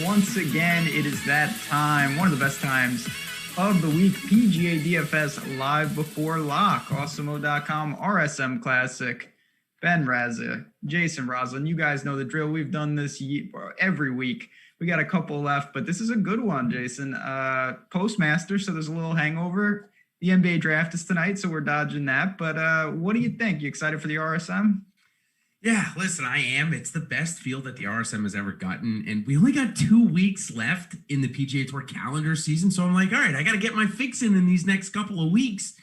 once again, it is that time, one of the best times of the week, PGA DFS live before lock, Awesemo.com, RSM Classic, Ben Rasa, Jason Rouslin. You guys know the drill. We've done this every week. We got a couple left, but this is a good one, Jason. Postmaster, so there's a little hangover. The NBA draft is tonight, so we're dodging that. But what do you think? You excited for the RSM? Yeah, listen, I am. It's the best field that the RSM has ever gotten, and we only got 2 weeks left in the PGA Tour calendar season, so I'm like, all right, I got to get my fix in these next couple of weeks,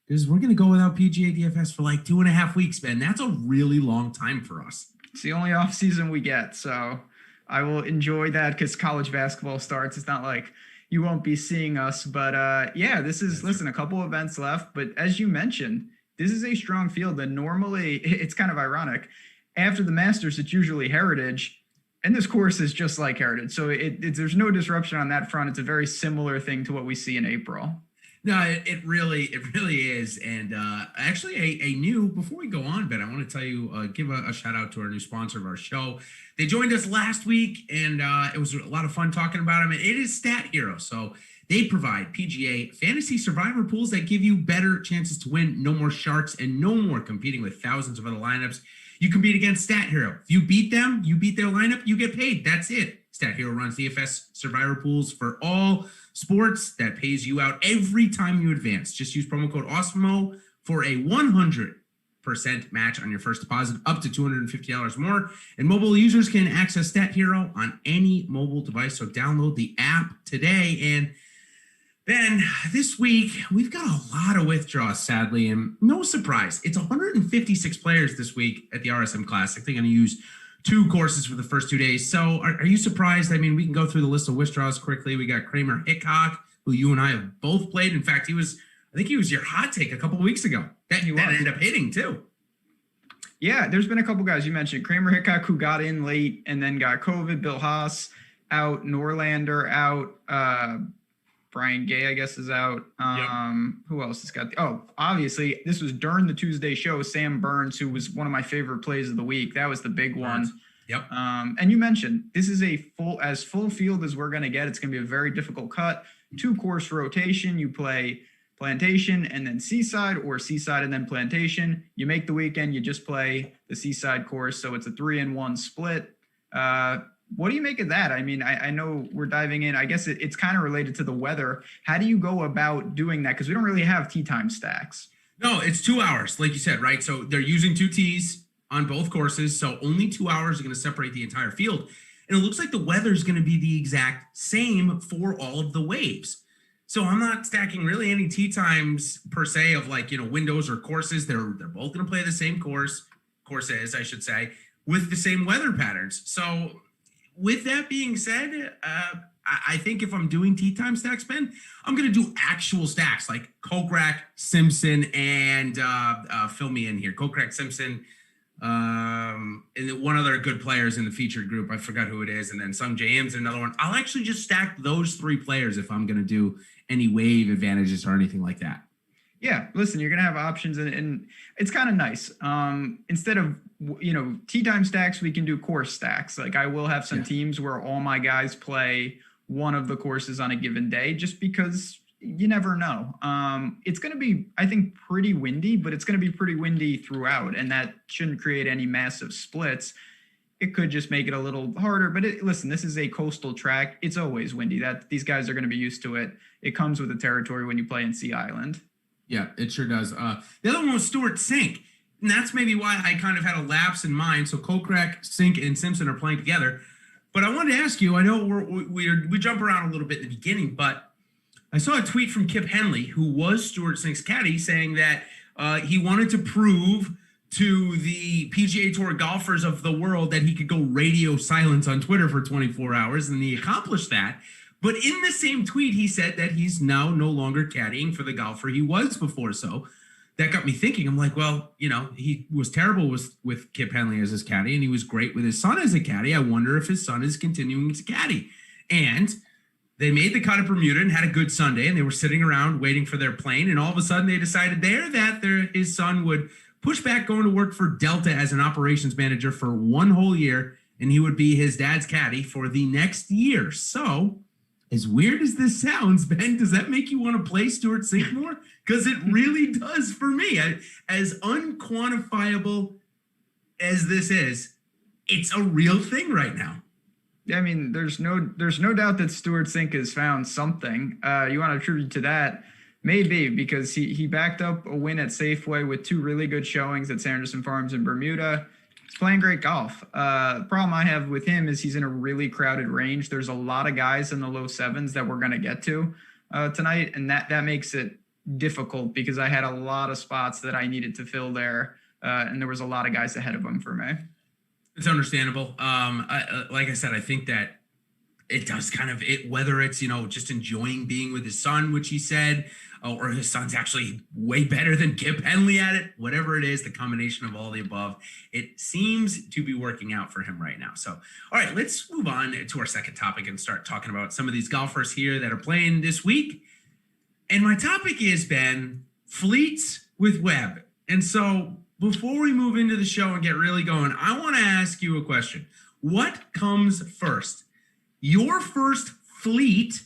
because we're going to go without PGA DFS for like 2.5 weeks, man. That's a really long time for us. It's the only off season we get, so I will enjoy that because college basketball starts. It's not like you won't be seeing us, but yeah, this is, listen, a couple events left, but as you mentioned, this is a strong field, and normally it's kind of ironic. After the Masters, it's usually Heritage, and this course is just like Heritage. So there's no disruption on that front. It's a very similar thing to what we see in April. No, it really is. And actually, a new, before we go on, Ben, I want to tell you, give a shout out to our new sponsor of our show. They joined us last week, and it was a lot of fun talking about them. And it is Stat Hero. So they provide PGA fantasy survivor pools that give you better chances to win. No more sharks and no more competing with thousands of other lineups. You compete against Stat Hero. If you beat them, you beat their lineup, you get paid. That's it. Stat Hero runs DFS survivor pools for all sports that pays you out every time you advance. Just use promo code Awesemo for a 100% match on your first deposit, up to $250 more. And mobile users can access Stat Hero on any mobile device. So download the app today. And Ben, this week, we've got a lot of withdrawals, sadly, and no surprise. It's 156 players this week at the RSM Classic. They're going to use 2 courses for the first 2 days. So are you surprised? I mean, we can go through the list of withdrawals quickly. We got Kramer Hickok, who you and I have both played. In fact, I think he was your hot take a couple of weeks ago. That ended up hitting, too. Yeah, there's been a couple guys you mentioned. Kramer Hickok, who got in late and then got COVID. Bill Haas out. Norlander out. Brian Gay, I guess, is out. Who else has got? Obviously, this was during the Tuesday show. Sam Burns, who was one of my favorite plays of the week. That was the big one. Yep. And you mentioned this is a full field as we're going to get. It's going to be a very difficult cut. 2-course rotation. You play Plantation and then Seaside, or Seaside and then Plantation. You make the weekend. You just play the Seaside course. So it's a 3-1 split. What do you make of that? I mean, I know we're diving in. I guess it's kind of related to the weather. How do you go about doing that? Because we don't really have tee time stacks. No, it's 2 hours, like you said, right? So they're using 2 tees on both courses. So only 2 hours are going to separate the entire field. And it looks like the weather is going to be the exact same for all of the waves. So I'm not stacking really any tee times per se of windows or courses. They're both going to play the same courses, I should say, with the same weather patterns. So with that being said, I think if I'm doing tee time stacks, Ben, I'm going to do actual stacks like Kokrak, Simpson, and fill me in here. Kokrak, Simpson, and one other good players in the featured group. I forgot who it is. And then Sung J M's another one. I'll actually just stack those 3 players if I'm going to do any wave advantages or anything like that. Yeah, listen, you're going to have options, and it's kind of nice. Instead of, tee time stacks, we can do course stacks. Like I will have some teams where all my guys play one of the courses on a given day, just because you never know. It's going to be, I think, pretty windy, but it's going to be pretty windy throughout, and that shouldn't create any massive splits. It could just make it a little harder, but listen, this is a coastal track. It's always windy. These guys are going to be used to it. It comes with the territory when you play in Sea Island. Yeah, it sure does. The other one was Stuart Sink, and that's maybe why I kind of had a lapse in mind. So Kolkrack, Sink, and Simpson are playing together. But I wanted to ask you, I know we jump around a little bit in the beginning, but I saw a tweet from Kip Henley, who was Stuart Sink's caddy, saying that he wanted to prove to the PGA Tour golfers of the world that he could go radio silence on Twitter for 24 hours, and he accomplished that. But in the same tweet, he said that he's now no longer caddying for the golfer he was before. So that got me thinking. I'm like, well, he was terrible with Kip Henley as his caddy, and he was great with his son as a caddy. I wonder if his son is continuing to caddy. And they made the cut at Bermuda and had a good Sunday, and they were sitting around waiting for their plane. And all of a sudden they decided that his son would push back going to work for Delta as an operations manager for 1 whole year and he would be his dad's caddy for the next year. So, as weird as this sounds, Ben, does that make you want to play Stewart Cink more? Because it really does for me. As unquantifiable as this is, it's a real thing right now. Yeah, I mean, there's no doubt that Stewart Cink has found something. You want to attribute to that? Maybe, because he backed up a win at Safeway with 2 really good showings at Sanderson Farms in Bermuda. He's playing great golf. The problem I have with him is he's in a really crowded range. There's a lot of guys in the low 7s that we're going to get to tonight, and that makes it difficult because I had a lot of spots that I needed to fill there, and there was a lot of guys ahead of him for me. It's understandable. Like I said, I think that it does kind of whether it's, just enjoying being with his son, which he said, or his son's actually way better than Kip Henley at it, whatever it is, the combination of all the above, it seems to be working out for him right now. So, all right, let's move on to our second topic and start talking about some of these golfers here that are playing this week. And my topic is, Ben, fleets with Webb. And so before we move into the show and get really going, I want to ask you a question. What comes first? Your first fleet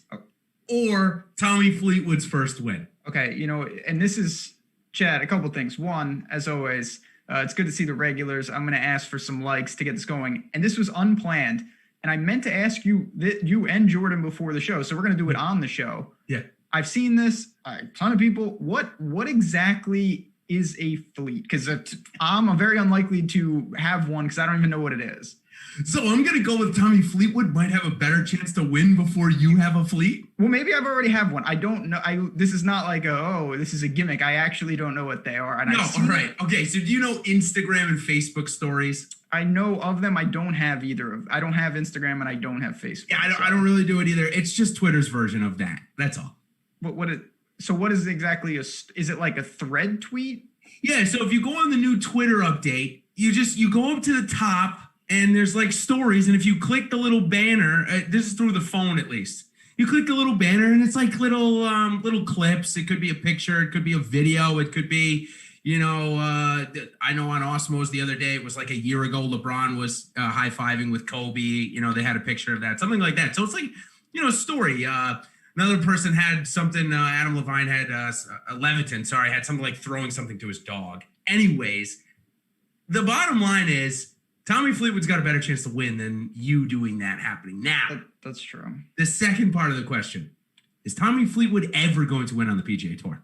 or Tommy Fleetwood's first win? Okay, and this is, Chad, a couple things. One, as always, it's good to see the regulars. I'm going to ask for some likes to get this going. And this was unplanned. And I meant to ask you and Jordan before the show. So we're going to do it on the show. Yeah. I've seen this, a ton of people. What exactly is a fleet? Because I'm very unlikely to have one because I don't even know what it is. So I'm going to go with Tommy Fleetwood might have a better chance to win before you have a fleet. Well, maybe I've already have one. I don't know. This is not like this is a gimmick. I actually don't know what they are. And all right. Okay. So do you know Instagram and Facebook stories? I know of them. I don't have either of. I don't have Instagram and I don't have Facebook. Yeah, I don't really do it either. It's just Twitter's version of that. That's all. So what is exactly is it like a thread tweet? Yeah. So if you go on the new Twitter update, you go up to the top. And there's like stories. And if you click the little banner, this is through the phone at least. You click the little banner and it's like little clips. It could be a picture. It could be a video. It could be, I know on Awesemo's the other day, it was like a year ago, LeBron was high-fiving with Kobe. They had a picture of that, something like that. So it's like, a story. Another person had something, Adam Levine had, Leviton, had something like throwing something to his dog. Anyways, the bottom line is, Tommy Fleetwood's got a better chance to win than you doing that happening. Now, that's true. The second part of the question, is Tommy Fleetwood ever going to win on the PGA Tour?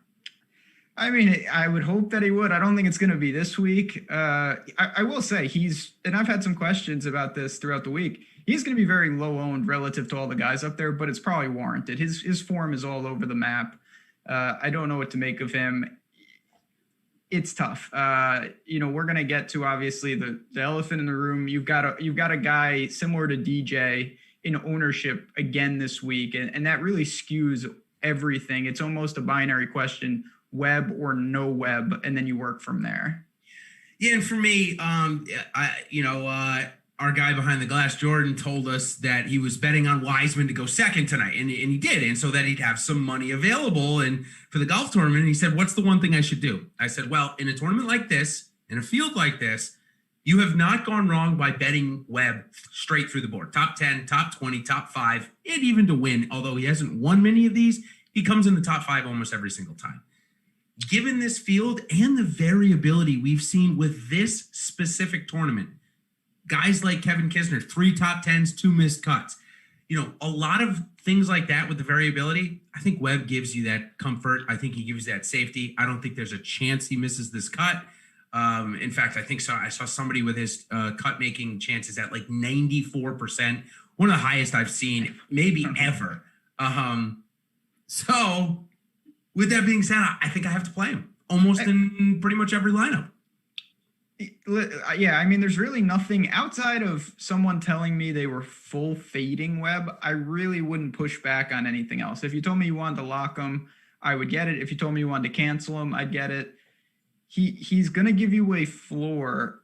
I mean, I would hope that he would. I don't think it's going to be this week. I will say and I've had some questions about this throughout the week. He's going to be very low owned relative to all the guys up there, but it's probably warranted. His form is all over the map. I don't know what to make of him. It's tough. We're going to get to obviously the elephant in the room. You've got a guy similar to DJ in ownership again this week, and that really skews everything. It's almost a binary question: Webb or no Webb, and then you work from there. Yeah, and for me, our guy behind the glass, Jordan, told us that he was betting on Wiseman to go second tonight, and he did, and so that he'd have some money available and for the golf tournament. And he said, "What's the one thing I should do?" I said, "Well, in a tournament like this, in a field like this, you have not gone wrong by betting Webb straight through the board. Top 10, top 20, top 5, and even to win. Although he hasn't won many of these, he comes in the top 5 almost every single time. Given this field and the variability we've seen with this specific tournament, guys like Kevin Kisner, 3 top 10s, 2 missed cuts. A lot of things like that with the variability, I think Webb gives you that comfort. I think he gives that safety. I don't think there's a chance he misses this cut. In fact, I saw somebody with his cut-making chances at like 94%, one of the highest I've seen, maybe ever. So with that being said, I think I have to play him almost in pretty much every lineup. Yeah, I mean, there's really nothing outside of someone telling me they were full fading Webb. I really wouldn't push back on anything else. If you told me you wanted to lock him, I would get it. If you told me you wanted to cancel him, I'd get it. He's going to give you a floor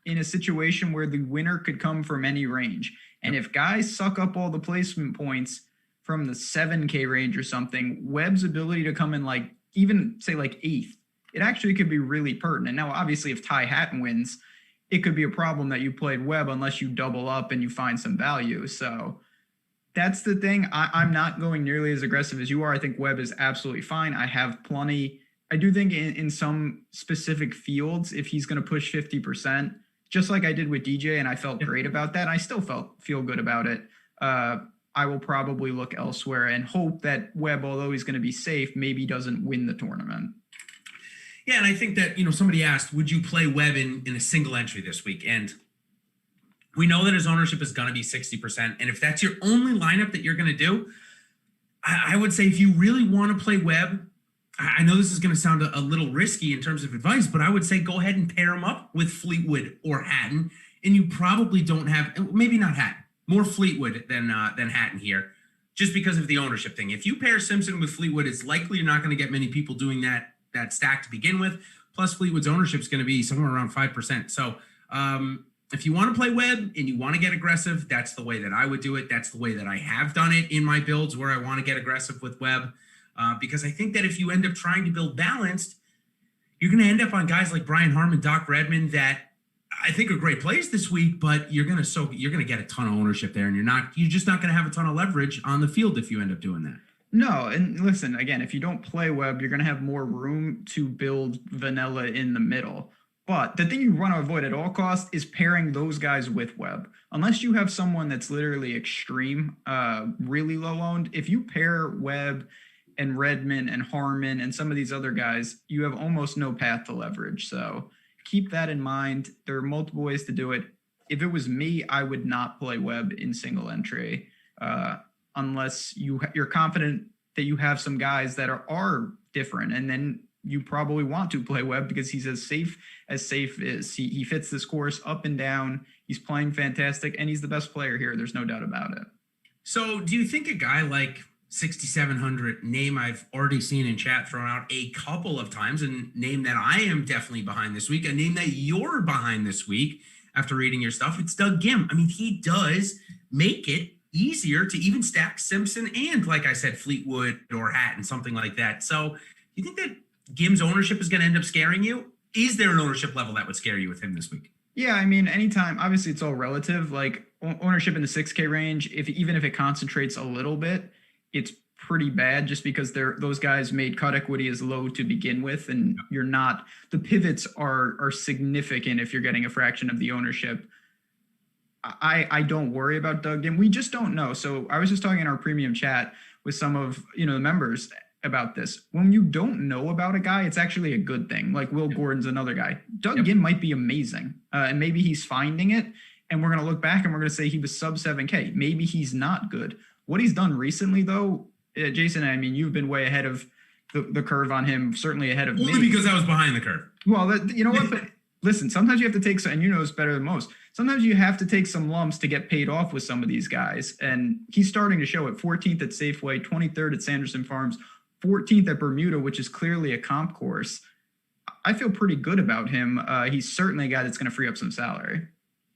in a situation where the winner could come from any range. And if guys suck up all the placement points from the 7K range or something, Webb's ability to come in even say 8th, it actually could be really pertinent. Now, obviously, if Hatton wins, it could be a problem that you played Webb unless you double up and you find some value. So that's the thing. I'm not going nearly as aggressive as you are. I think Webb is absolutely fine. I have plenty. I do think in some specific fields, if he's going to push 50%, just like I did with DJ, and I felt great about that, I still feel good about it. I will probably look elsewhere and hope that Webb, although he's going to be safe, maybe doesn't win the tournament. Yeah, and I think that, somebody asked, would you play Webb in a single entry this week? And we know that his ownership is going to be 60%. And if that's your only lineup that you're going to do, I would say if you really want to play Webb, I know this is going to sound a little risky in terms of advice, but I would say go ahead and pair him up with Fleetwood or Hatton. And you probably don't have, maybe not Hatton, more Fleetwood than Hatton here, just because of the ownership thing. If you pair Simpson with Fleetwood, it's likely you're not going to get many people doing that stack to begin with. Plus, Fleetwood's ownership is going to be somewhere around 5%. So if you want to play Webb and you want to get aggressive, that's the way that I would do it. That's the way that I have done it in my builds where I want to get aggressive with Webb. Because I think that if you end up trying to build balanced, you're going to end up on guys like Brian Harman, Doc Redman that I think are great plays this week, but you're going to get a ton of ownership there, and you're just not going to have a ton of leverage on the field if you end up doing that. No, and listen, again, if you don't play Webb, you're going to have more room to build vanilla in the middle. But the thing you want to avoid at all costs is pairing those guys with Webb. Unless you have someone that's literally extreme, really low owned, if you pair Webb and Redman and Harman and some of these other guys, you have almost no path to leverage. So keep that in mind. There are multiple ways to do it. If it was me, I would not play Webb in single entry unless you're confident that you have some guys that are different. And then you probably want to play Webb because he's as safe as he fits this course up and down. He's playing fantastic, and he's the best player here. There's no doubt about it. So do you think a guy like 6,700, name I've already seen in chat thrown out a couple of times, and name that I am definitely behind this week, a name that you're behind this week after reading your stuff, it's Doug Ghim. I mean, he does make it easier to even stack Simpson and, like I said, Fleetwood or Hatton, something like that. So do you think that Ghim's ownership is going to end up scaring you? Is there an ownership level that would scare you with him this week? Yeah, I mean, anytime, obviously it's all relative, like ownership in the 6K range, even if it concentrates a little bit, it's pretty bad just because those guys made cut equity as low to begin with, and the pivots are significant if you're getting a fraction of the ownership. I don't worry about Doug Ghim. We just don't know. So I was just talking in our premium chat with some of the members about this. When you don't know about a guy, it's actually a good thing. Like Will Gordon's another guy. Doug Ghim might be amazing, and maybe he's finding it, and we're going to look back and we're going to say he was sub 7K. Maybe he's not good. What he's done recently, though, Jason, I mean, you've been way ahead of the curve on him, certainly ahead of me. Only because I was behind the curve. Well, you know what? But listen, sometimes you have to take some, and you know this better than most. Sometimes you have to take some lumps to get paid off with some of these guys. And he's starting to show it. 14th at Safeway, 23rd at Sanderson Farms, 14th at Bermuda, which is clearly a comp course. I feel pretty good about him. He's certainly a guy that's going to free up some salary.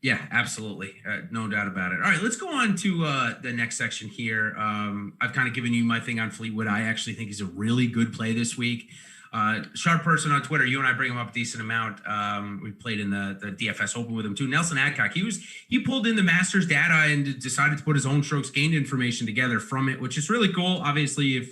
Yeah, absolutely. No doubt about it. All right, let's go on to the next section here. I've kind of given you my thing on Fleetwood. I actually think he's a really good play this week. Sharp Person on Twitter, you and I bring him up a decent amount. We played in the DFS Open with him too. Nelson Adcock, he pulled in the Masters data and decided to put his own strokes gained information together from it, which is really cool. Obviously, if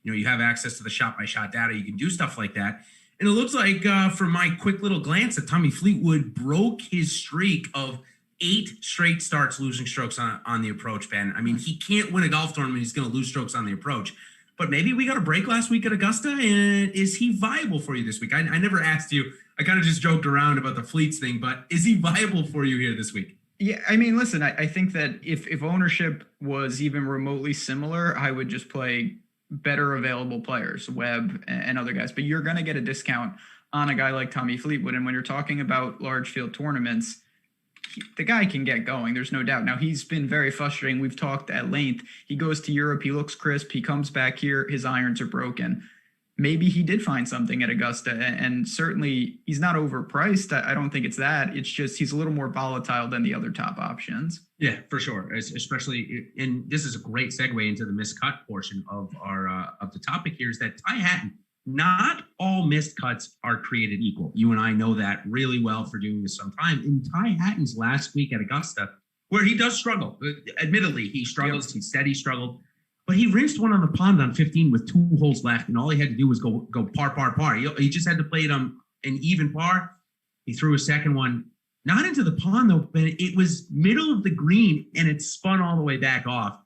you have access to the shot-by-shot data, you can do stuff like that. And it looks like from my quick little glance that Tommy Fleetwood broke his streak of 8 straight starts losing strokes on the approach, Ben. I mean, he can't win a golf tournament. He's going to lose strokes on the approach. But maybe we got a break last week at Augusta, and is he viable for you this week? I never asked you. I kind of just joked around about the Fleets thing, but is he viable for you here this week? Yeah, I mean, listen, I think that if ownership was even remotely similar, I would just play better available players, Webb and other guys. But you're going to get a discount on a guy like Tommy Fleetwood. And when you're talking about large field tournaments, the guy can get going. There's no doubt. Now, he's been very frustrating. We've talked at length. He goes to Europe. He looks crisp. He comes back here. His irons are broken. Maybe he did find something at Augusta, and certainly he's not overpriced. I don't think it's that. It's just he's a little more volatile than the other top options. Yeah, for sure. Especially, and this is a great segue into the miscut portion of our of the topic here, is that Ty Hatton, not all missed cuts are created equal. You and I know that really well for doing this sometime. In Ty Hatton's last week at Augusta, where he does struggle, admittedly, he struggles. He said he struggled, but he rinsed one on the pond on 15 with 2 holes left, and all he had to do was go par. He just had to play it on an even par. He threw a second one, not into the pond though, but it was middle of the green, and it spun all the way back off.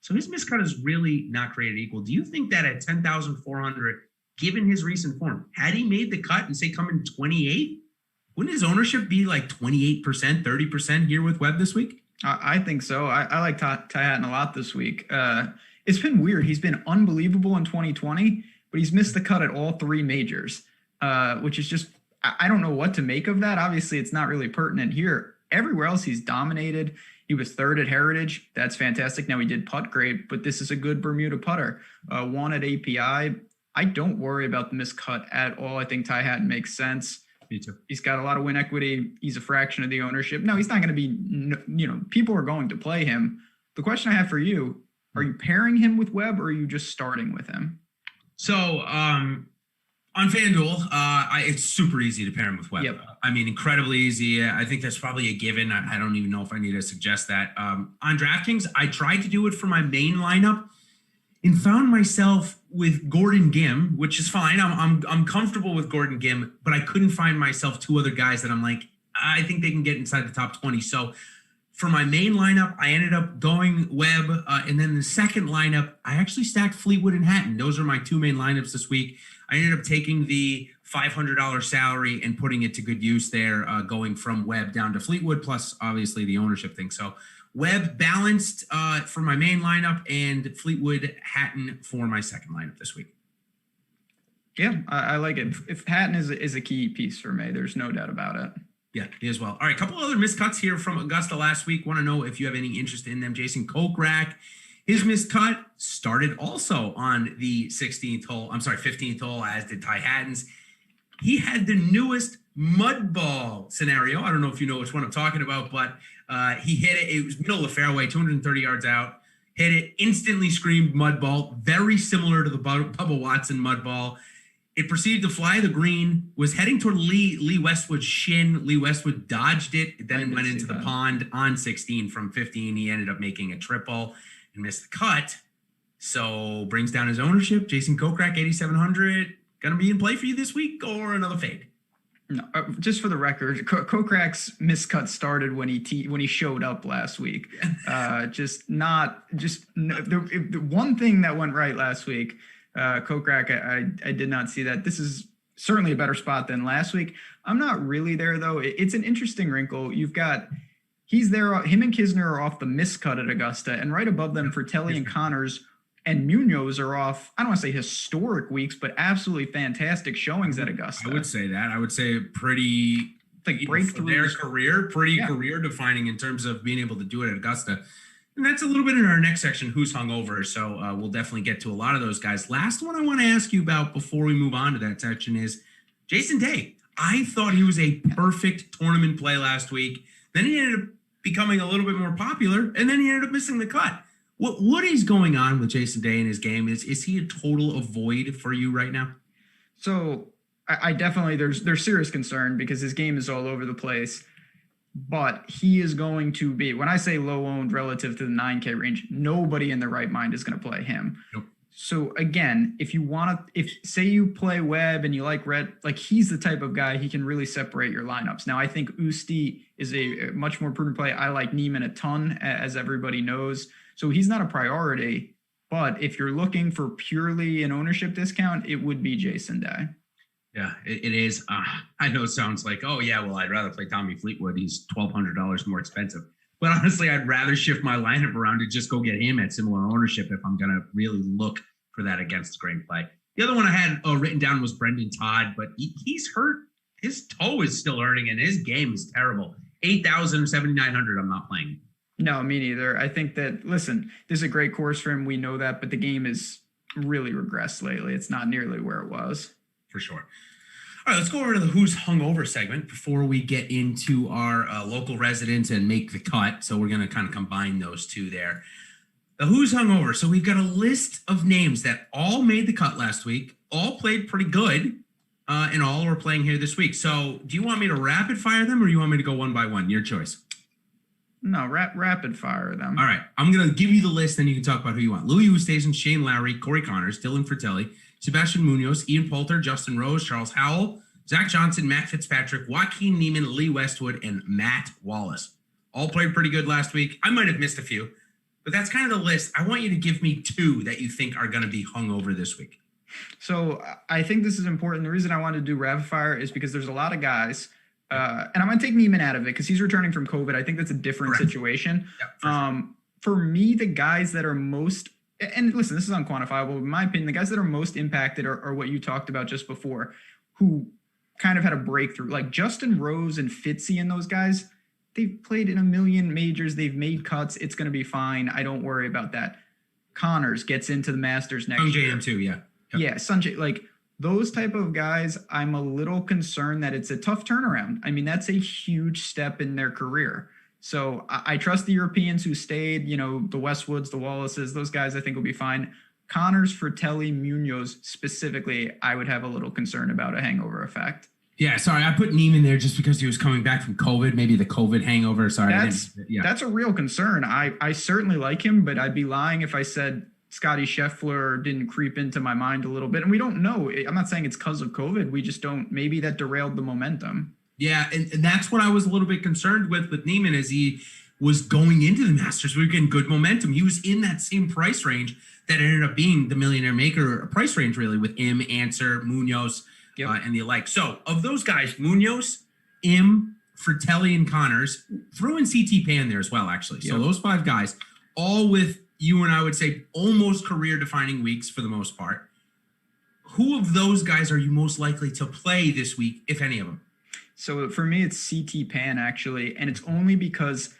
So his miscut is really not created equal. Do you think that at 10,400, given his recent form, had he made the cut and say come in 28, wouldn't his ownership be like 28%, 30% here with Webb this week? I think so. I like Ty Hatton a lot this week. It's been weird. He's been unbelievable in 2020, but he's missed the cut at all 3 majors, which is just, I don't know what to make of that. Obviously, it's not really pertinent here. Everywhere else, he's dominated. He was 3rd at Heritage. That's fantastic. Now he did putt great, but this is a good Bermuda putter. 1 at API. I don't worry about the miscut at all. I think Ty Hatton makes sense. Me too. He's got a lot of win equity. He's a fraction of the ownership. No, he's not going to be, people are going to play him. The question I have for you, are you pairing him with Webb or are you just starting with him? So on FanDuel, it's super easy to pair him with Webb. Yep. I mean, incredibly easy. I think that's probably a given. I don't even know if I need to suggest that. On DraftKings, I tried to do it for my main lineup and found myself with Gordon Gim, which is fine. I'm comfortable with Gordon Gim, but I couldn't find myself 2 other guys that I'm like, I think they can get inside the top 20. So for my main lineup, I ended up going Webb. And then the second lineup, I actually stacked Fleetwood and Hatton. Those are my 2 main lineups this week. I ended up taking the $500 salary and putting it to good use there, going from Webb down to Fleetwood, plus obviously the ownership thing. So Webb balanced for my main lineup and Fleetwood Hatton for my second lineup this week. Yeah, I like it. If Hatton is a key piece for me, there's no doubt about it. Yeah, me as well. All right, a couple other miscuts here from Augusta last week. Want to know if you have any interest in them. Jason Kokrak, his miscut started also on the 15th hole, as did Ty Hatton's. He had the newest mud ball scenario. I don't know if you know which one I'm talking about, but he hit it. It was middle of the fairway, 230 yards out. Hit it, instantly screamed mud ball, very similar to the Bubba Watson mud ball. It proceeded to fly the green, was heading toward Lee Westwood's shin. Lee Westwood dodged it, then went into the pond on 16 from 15. He ended up making a triple and missed the cut. So brings down his ownership. Jason Kokrak, 8,700. Going to be in play for you this week or another fade? No, just for the record, Kokrak's miscut started when he showed up last week. The one thing that went right last week. Kokrak, I did not see that. This is certainly a better spot than last week. I'm not really there though. It's an interesting wrinkle. He's there. Him and Kisner are off the miscut at Augusta, and right above them, Fratelli and Connors and Munoz are off. I don't want to say historic weeks, but absolutely fantastic showings at Augusta. I would say that. I would say pretty breakthrough their career, career defining in terms of being able to do it at Augusta. And that's a little bit in our next section, who's hungover. So we'll definitely get to a lot of those guys. Last one I want to ask you about before we move on to that section is Jason Day. I thought he was a perfect tournament play last week. Then he ended up becoming a little bit more popular, and then he ended up missing the cut. What is going on with Jason Day in his game? Is he a total void for you right now? So I definitely, there's serious concern because his game is all over the place. But he is going to be, when I say low owned relative to the 9K range, nobody in their right mind is going to play him. Nope. So again, if say you play Webb and you like Red, like he's the type of guy, he can really separate your lineups. Now I think Usti is a much more prudent play. I like Neiman a ton, as everybody knows. So he's not a priority, but if you're looking for purely an ownership discount, it would be Jason Day. Yeah, it is. I know it sounds like, oh, yeah, well, I'd rather play Tommy Fleetwood. He's $1,200 more expensive. But honestly, I'd rather shift my lineup around to just go get him at similar ownership if I'm going to really look for that against the grain play. The other one I had written down was Brendan Todd, but he's hurt. His toe is still hurting, and his game is terrible. 8,000, 7,900, I'm not playing. No, me neither. I think that, listen, this is a great course for him. We know that, but the game is really regressed lately. It's not nearly where it was. For sure. All right, let's go over to the Who's Hungover segment before we get into our local residents and make the cut. So we're going to kind of combine those two there. The Who's Hungover. So we've got a list of names that all made the cut last week, all played pretty good, in all we're playing here this week. So do you want me to rapid fire them or you want me to go one by one? Your choice. No, rapid fire them. All right. I'm going to give you the list, then you can talk about who you want. Louis Oosthuizen, Shane Lowry, Corey Connors, Dylan Fratelli, Sebastian Munoz, Ian Poulter, Justin Rose, Charles Howell, Zach Johnson, Matt Fitzpatrick, Joaquin Niemann, Lee Westwood, and Matt Wallace. All played pretty good last week. I might have missed a few, but that's kind of the list. I want you to give me two that you think are going to be hung over this week. So I think this is important. The reason I wanted to do rapid fire is because there's a lot of guys, and I'm going to take Niemann out of it because he's returning from COVID. I think that's a different situation. Yeah, for me, the guys that are most, and listen, this is unquantifiable. In my opinion, the guys that are most impacted are what you talked about just before, who kind of had a breakthrough. Like Justin Rose and Fitzy and those guys, they've played in a million majors. They've made cuts. It's going to be fine. I don't worry about that. Connors gets into the Masters next year. JM too, yeah. Yep. Yeah, Sanjay, like those type of guys, I'm a little concerned that it's a tough turnaround. I mean, that's a huge step in their career. So I trust the Europeans who stayed, the Westwoods, the Wallaces, those guys I think will be fine. Connors, Fratelli, Munoz specifically, I would have a little concern about a hangover effect. Yeah, sorry, I put Niemann there just because he was coming back from COVID, maybe the COVID hangover. Sorry. That's a real concern. I certainly like him, but I'd be lying if I said Scotty Scheffler didn't creep into my mind a little bit. And we don't know. I'm not saying it's because of COVID. We just don't. Maybe that derailed the momentum. Yeah, and that's what I was a little bit concerned with Niemann as he was going into the Masters. We were getting good momentum. He was in that same price range that ended up being the Millionaire Maker price range, really, with Im, Answer, Munoz, and the like. So of those guys, Munoz, Im, Fratelli, and Connors, throw in CT Pan there as well, actually. So those five guys, all with you and I would say almost career-defining weeks for the most part. Who of those guys are you most likely to play this week, if any of them? So for me, it's CT Pan, actually, and it's only because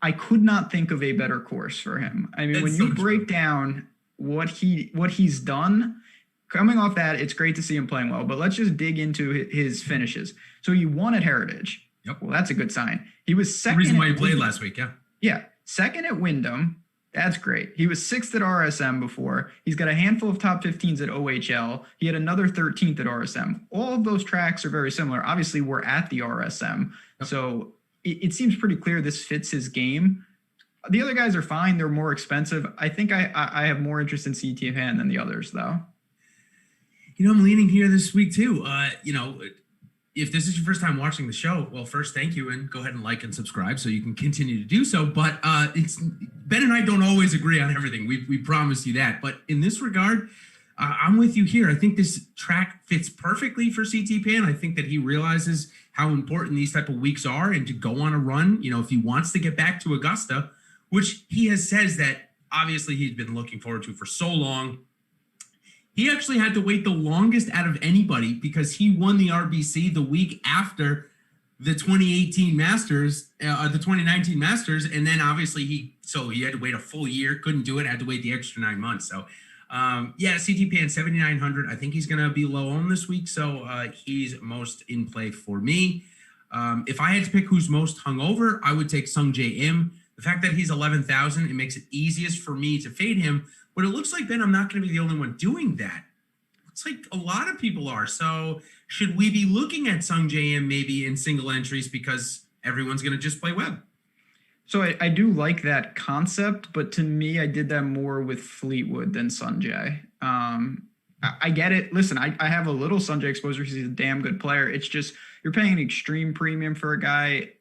I could not think of a better course for him. I mean, when you break down what he's done, coming off that, it's great to see him playing well, but let's just dig into his finishes. So he won at Heritage. Yep. Well, that's a good sign. He was second. The reason why he played last week, yeah. Yeah, second at Wyndham. That's great. He was 6th at RSM before. He's got a handful of top 15s at OHL. He had another 13th at RSM. All of those tracks are very similar. Obviously, we're at the RSM. Yep. So it seems pretty clear this fits his game. The other guys are fine. They're more expensive. I think I have more interest in CT Pan than the others, though. I'm leaning here this week, too. If this is your first time watching the show, well, first, thank you, and go ahead and like and subscribe so you can continue to do so. But it's Ben and I don't always agree on everything. We promise you that. But in this regard, I'm with you here. I think this track fits perfectly for CT Pan. I think that he realizes how important these type of weeks are, and to go on a run, if he wants to get back to Augusta, which he has says that obviously he's been looking forward to for so long. He actually had to wait the longest out of anybody because he won the RBC the week after the 2018 Masters, the 2019 Masters. And then obviously he had to wait a full year, couldn't do it, had to wait the extra 9 months. So CT Pan 7,900. I think he's going to be low on this week. So he's most in play for me. If I had to pick who's most hungover, I would take Sung Jae Im. The fact that he's 11,000, it makes it easiest for me to fade him. But it looks like, Ben, I'm not going to be the only one doing that. Looks like a lot of people are. So should we be looking at Sung Jae Im maybe in single entries because everyone's going to just play Webb? So I do like that concept, but to me, I did that more with Fleetwood than Sanjay. I get it. Listen, I have a little Sanjay exposure because he's a damn good player. It's just you're paying an extreme premium for a guy,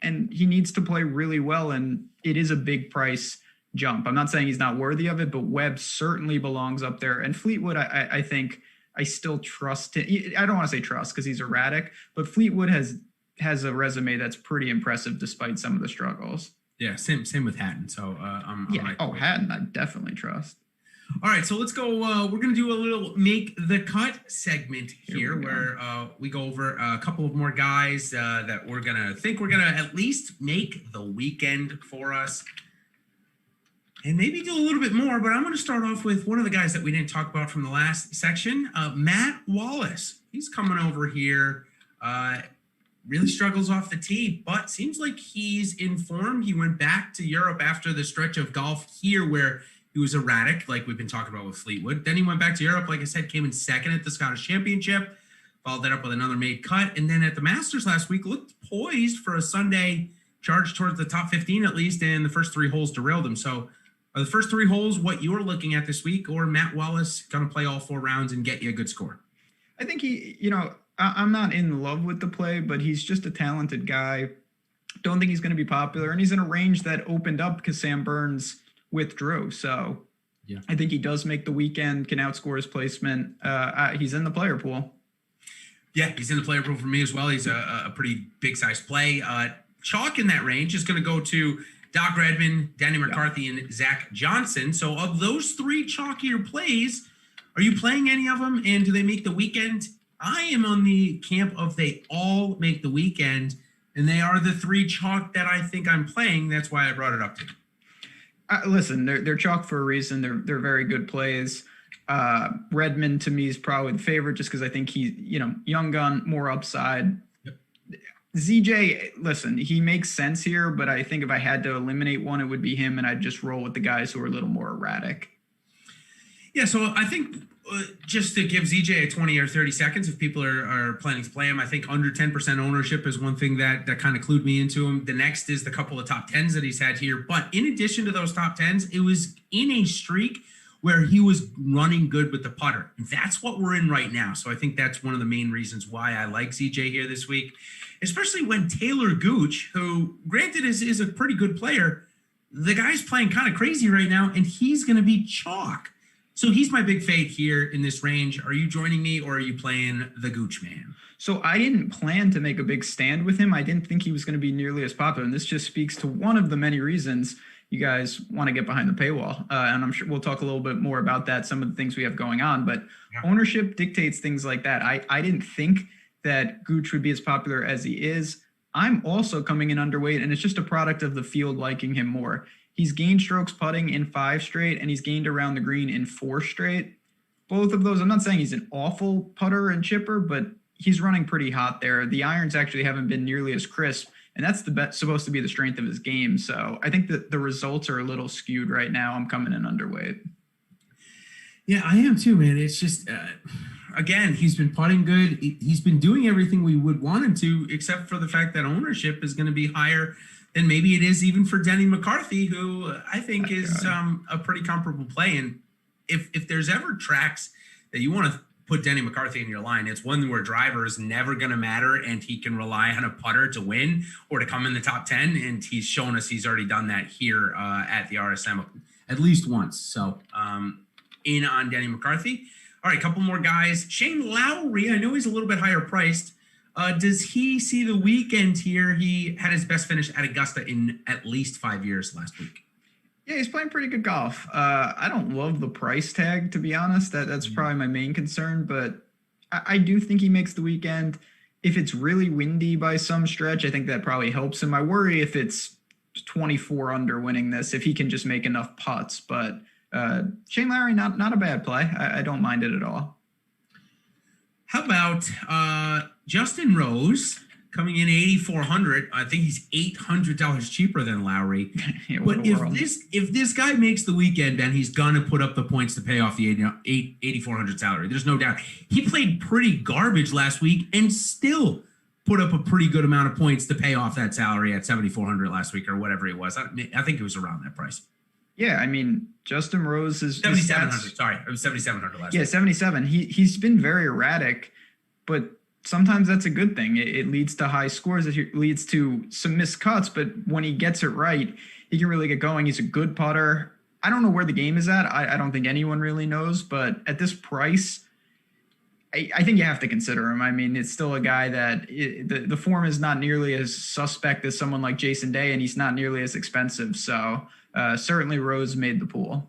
and he needs to play really well, and it is a big price jump. I'm not saying he's not worthy of it, but Webb certainly belongs up there. And Fleetwood, I think I still trust him. I don't want to say trust because he's erratic, but Fleetwood has a resume that's pretty impressive despite some of the struggles. Yeah, same with Hatton. So Hatton, I definitely trust. All right, so let's go. We're going to do a little Make the Cut segment here where we go over a couple of more guys that we're going to at least make the weekend for us. And maybe do a little bit more, but I'm going to start off with one of the guys that we didn't talk about from the last section, Matt Wallace. He's coming over here, really struggles off the tee, but seems like he's in form. He went back to Europe after the stretch of golf here where he was erratic, like we've been talking about with Fleetwood. Then he went back to Europe, like I said, came in second at the Scottish Championship. followed that up with another made cut. And then at the Masters last week, looked poised for a Sunday charge towards the top 15 at least, and the first 3 holes derailed him. So are the first 3 holes what you're looking at this week, or Matt Wallace going to play all 4 rounds and get you a good score? I think I'm not in love with the play, but he's just a talented guy. Don't think he's going to be popular, and he's in a range that opened up because Sam Burns withdrew. So yeah, I think he does make the weekend, can outscore his placement. He's in the player pool. Yeah, he's in the player pool for me as well. He's a pretty big size play. Chalk in that range is going to go to Doc Redman, Danny McCarthy, and Zach Johnson. So of those 3 chalkier plays, are you playing any of them? And do they make the weekend? I am on the camp of they all make the weekend, and they are the 3 chalk that I think I'm playing. That's why I brought it up to you. Listen, they're chalk for a reason. They're very good plays. Redman to me is probably the favorite just because I think he's, young gun, more upside. ZJ, listen, he makes sense here, but I think if I had to eliminate one, it would be him, and I'd just roll with the guys who are a little more erratic. Yeah, so I think just to give ZJ a 20 or 30 seconds, if people are planning to play him, I think under 10% ownership is one thing that kind of clued me into him. The next is the couple of top 10s that he's had here. But in addition to those top 10s, it was in a streak where he was running good with the putter. And that's what we're in right now. So I think that's one of the main reasons why I like ZJ here this week, especially when Taylor Gooch, who granted is a pretty good player, the guy's playing kind of crazy right now, and he's going to be chalk. So he's my big fade here in this range. Are you joining me, or are you playing the Gooch man? So I didn't plan to make a big stand with him. I didn't think he was going to be nearly as popular. And this just speaks to one of the many reasons you guys want to get behind the paywall. And I'm sure we'll talk a little bit more about that, some of the things we have going on. But ownership dictates things like that. I didn't think that Gooch would be as popular as he is. I'm also coming in underweight, and it's just a product of the field liking him more. He's gained strokes putting in 5 straight, and he's gained around the green in 4 straight. Both of those, I'm not saying he's an awful putter and chipper, but he's running pretty hot there. The irons actually haven't been nearly as crisp, and that's supposed to be the strength of his game. So I think that the results are a little skewed right now. I'm coming in underweight. Yeah, I am too, man. It's just, again, he's been putting good. He's been doing everything we would want him to, except for the fact that ownership is going to be higher than maybe it is even for Denny McCarthy, who I think is a pretty comparable play. And if there's ever tracks that you want to put Denny McCarthy in your line, it's one where driver is never going to matter and he can rely on a putter to win or to come in the top 10. And he's shown us he's already done that here at the RSM at least once. So in on Denny McCarthy. All right, a couple more guys. Shane Lowry, I know he's a little bit higher priced. Does he see the weekend here? He had his best finish at Augusta in at least 5 years last week. Yeah, he's playing pretty good golf. I don't love the price tag, to be honest. That's probably my main concern, but I do think he makes the weekend. If it's really windy by some stretch, I think that probably helps him. I worry if it's 24 under winning this, if he can just make enough putts. But Shane Lowry, not a bad play. I don't mind it at all. How about Justin Rose coming in 8,400? I think he's $800 cheaper than Lowry. Yeah, but if this guy makes the weekend, Ben, he's gonna put up the points to pay off the 8,400 salary. There's no doubt. He played pretty garbage last week and still put up a pretty good amount of points to pay off that salary at 7,400 last week or whatever it was. I think it was around that price. Yeah, I mean, Justin Rose is 7,700. Sorry, it was 7,700 last week. Yeah, 77. He's been very erratic, but sometimes that's a good thing. It leads to high scores. It leads to some missed cuts, but when he gets it right, he can really get going. He's a good putter. I don't know where the game is at. I don't think anyone really knows, but at this price, I think you have to consider him. I mean, it's still a guy that the form is not nearly as suspect as someone like Jason Day, and he's not nearly as expensive. So certainly Rose made the pool.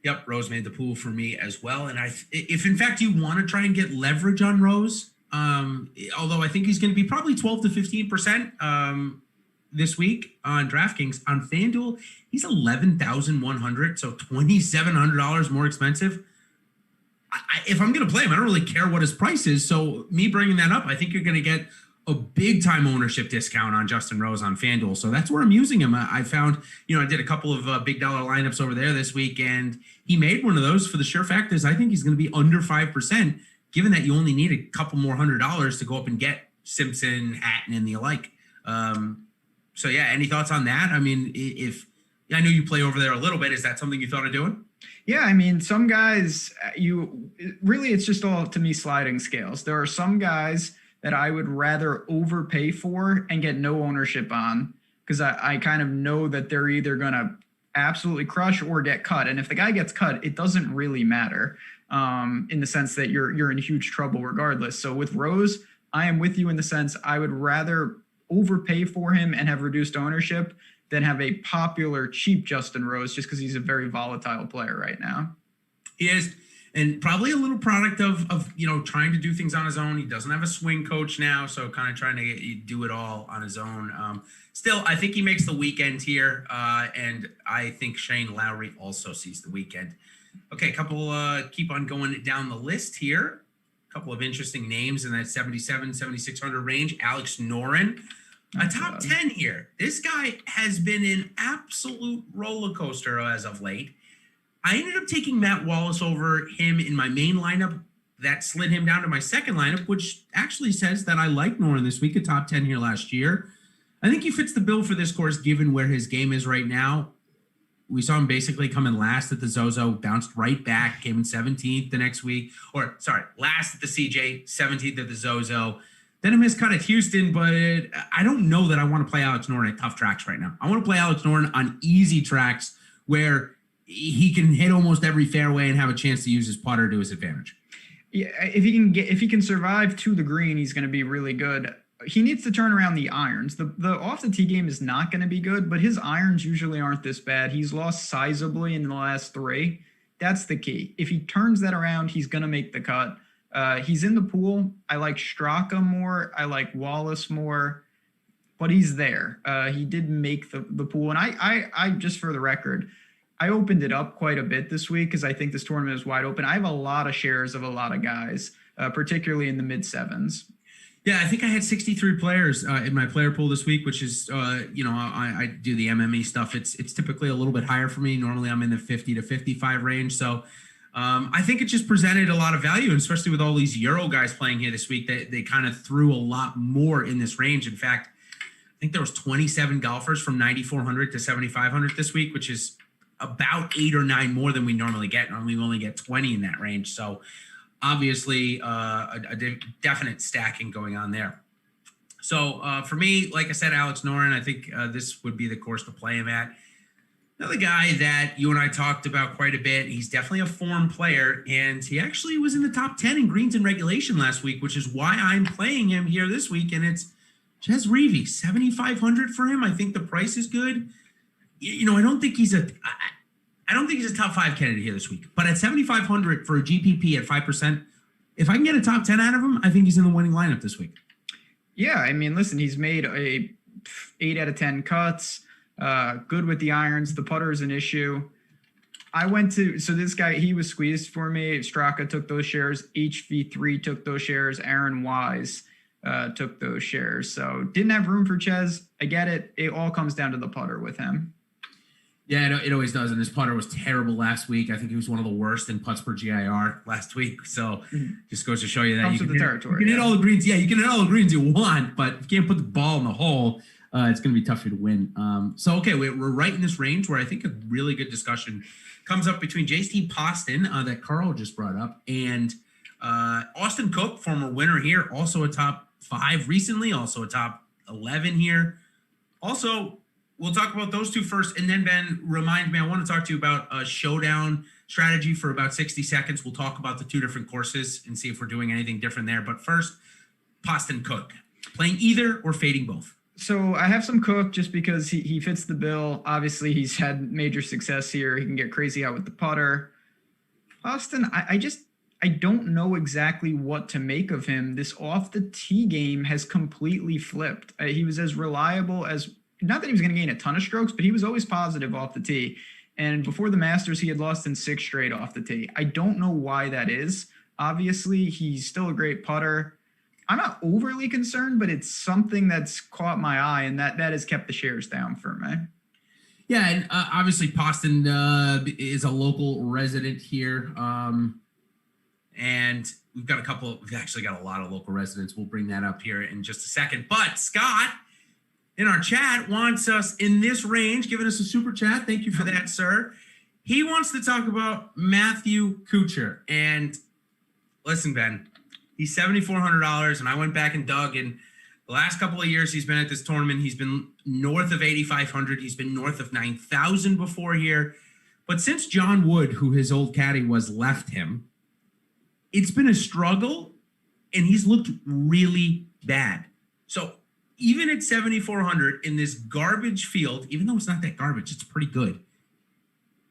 Yep, Rose made the pool for me as well. And if in fact you want to try and get leverage on Rose, although I think he's going to be probably 12 to 15% this week on DraftKings. On FanDuel, he's 11,100, so $2,700 more expensive. If I'm going to play him, I don't really care what his price is. So me bringing that up, I think you're going to get a big time ownership discount on Justin Rose on FanDuel. So that's where I'm using him. I found, I did a couple of big dollar lineups over there this week, and he made one of those for the sure fact is I think he's going to be under 5%. given that you only need a couple more $100 to go up and get Simpson, Hatton, and the alike. So yeah, any thoughts on that? I mean, if I know you play over there a little bit, is that something you thought of doing? Yeah, I mean, some guys, it's just all, to me, sliding scales. There are some guys that I would rather overpay for and get no ownership on, because I kind of know that they're either going to absolutely crush or get cut. And if the guy gets cut, it doesn't really matter, in the sense that you're in huge trouble regardless. So with Rose, I am with you in the sense I would rather overpay for him and have reduced ownership than have a popular, cheap Justin Rose, just because he's a very volatile player right now. He is, and probably a little product of trying to do things on his own. He doesn't have a swing coach now, so kind of trying to do it all on his own. Still, I think he makes the weekend here, and I think Shane Lowry also sees the weekend. Okay, keep on going down the list here. A couple of interesting names in that 7,600 range. Alex Noren. A top 10 here. This guy has been an absolute roller coaster as of late. I ended up taking Matt Wallace over him in my main lineup. That slid him down to my second lineup, which actually says that I like Noren this week, a top 10 here last year. I think he fits the bill for this course, given where his game is right now. We saw him basically come in last at the Zozo, bounced right back, came in 17th the next week. Last at the CJ, 17th at the Zozo. Then a miscut at Houston, but I don't know that I want to play Alex Noren at tough tracks right now. I want to play Alex Noren on easy tracks where he can hit almost every fairway and have a chance to use his putter to his advantage. Yeah, if he can survive to the green, he's going to be really good. He needs to turn around the irons. The off the tee game is not going to be good, but his irons usually aren't this bad. He's lost sizably in the last 3. That's the key. If he turns that around, he's going to make the cut. He's in the pool. I like Straka more. I like Wallace more, but he's there. He did make the pool. And I just for the record, I opened it up quite a bit this week because I think this tournament is wide open. I have a lot of shares of a lot of guys, particularly in the mid 7s. Yeah, I think I had 63 players in my player pool this week, which is, I do the MME stuff. It's typically a little bit higher for me. Normally I'm in the 50 to 55 range. So I think it just presented a lot of value, and especially with all these Euro guys playing here this week, they kind of threw a lot more in this range. In fact, I think there was 27 golfers from 9,400 to 7,500 this week, which is about 8 or 9 more than we normally get. Normally we only get 20 in that range. So obviously a definite stacking going on there. So for me, like I said, Alex Noren, I think this would be the course to play him at. Another guy that you and I talked about quite a bit, he's definitely a form player, and he actually was in the top 10 in greens in regulation last week, which is why I'm playing him here this week, and it's Ches Reavie, 7,500 for him. I think the price is good. I don't think he's a top 5 candidate here this week, but at 7,500 for a GPP at 5%, if I can get a top 10 out of him, I think he's in the winning lineup this week. Yeah, I mean, listen, he's made a 8 out of 10 cuts. Good with the irons. The putter is an issue. This guy, he was squeezed for me. Straka took those shares. HV3 took those shares. Aaron Wise took those shares. So didn't have room for Ches. I get it. It all comes down to the putter with him. Yeah, it always does. And his putter was terrible last week. I think he was one of the worst in putts per GIR last week. So just goes to show you that you can hit all the greens. Yeah, you can hit all the greens you want, but if you can't put the ball in the hole, it's going to be tough for you to win. We're right in this range where I think a really good discussion comes up between JT Poston that Carl just brought up and Austin Cook, former winner here, also a top 5 recently, also a top 11 here. Also, we'll talk about those two first, and then Ben, remind me, I want to talk to you about a showdown strategy for about 60 seconds. We'll talk about the 2 different courses and see if we're doing anything different there. But first, Poston Cook, playing either or fading both? So I have some Cook just because he fits the bill. Obviously, he's had major success here. He can get crazy out with the putter. Poston, I don't know exactly what to make of him. This off the tee game has completely flipped. He was as reliable as, not that he was going to gain a ton of strokes, but he was always positive off the tee. And before the Masters, he had lost in 6 straight off the tee. I don't know why that is. Obviously, he's still a great putter. I'm not overly concerned, but it's something that's caught my eye, and that has kept the shares down for me. Yeah, and obviously Poston is a local resident here. And we've actually got a lot of local residents. We'll bring that up here in just a second. But Scott in our chat wants us in this range, giving us a super chat. Thank you for that, sir. He wants to talk about Matthew Kutcher. And listen, Ben, he's $7,400. And I went back and dug. And the last couple of years he's been at this tournament, he's been north of 8,500. He's been north of 9,000 before here. But since John Wood, who his old caddy was, left him, it's been a struggle. And he's looked really bad. So even at 7,400 in this garbage field, even though it's not that garbage, it's pretty good.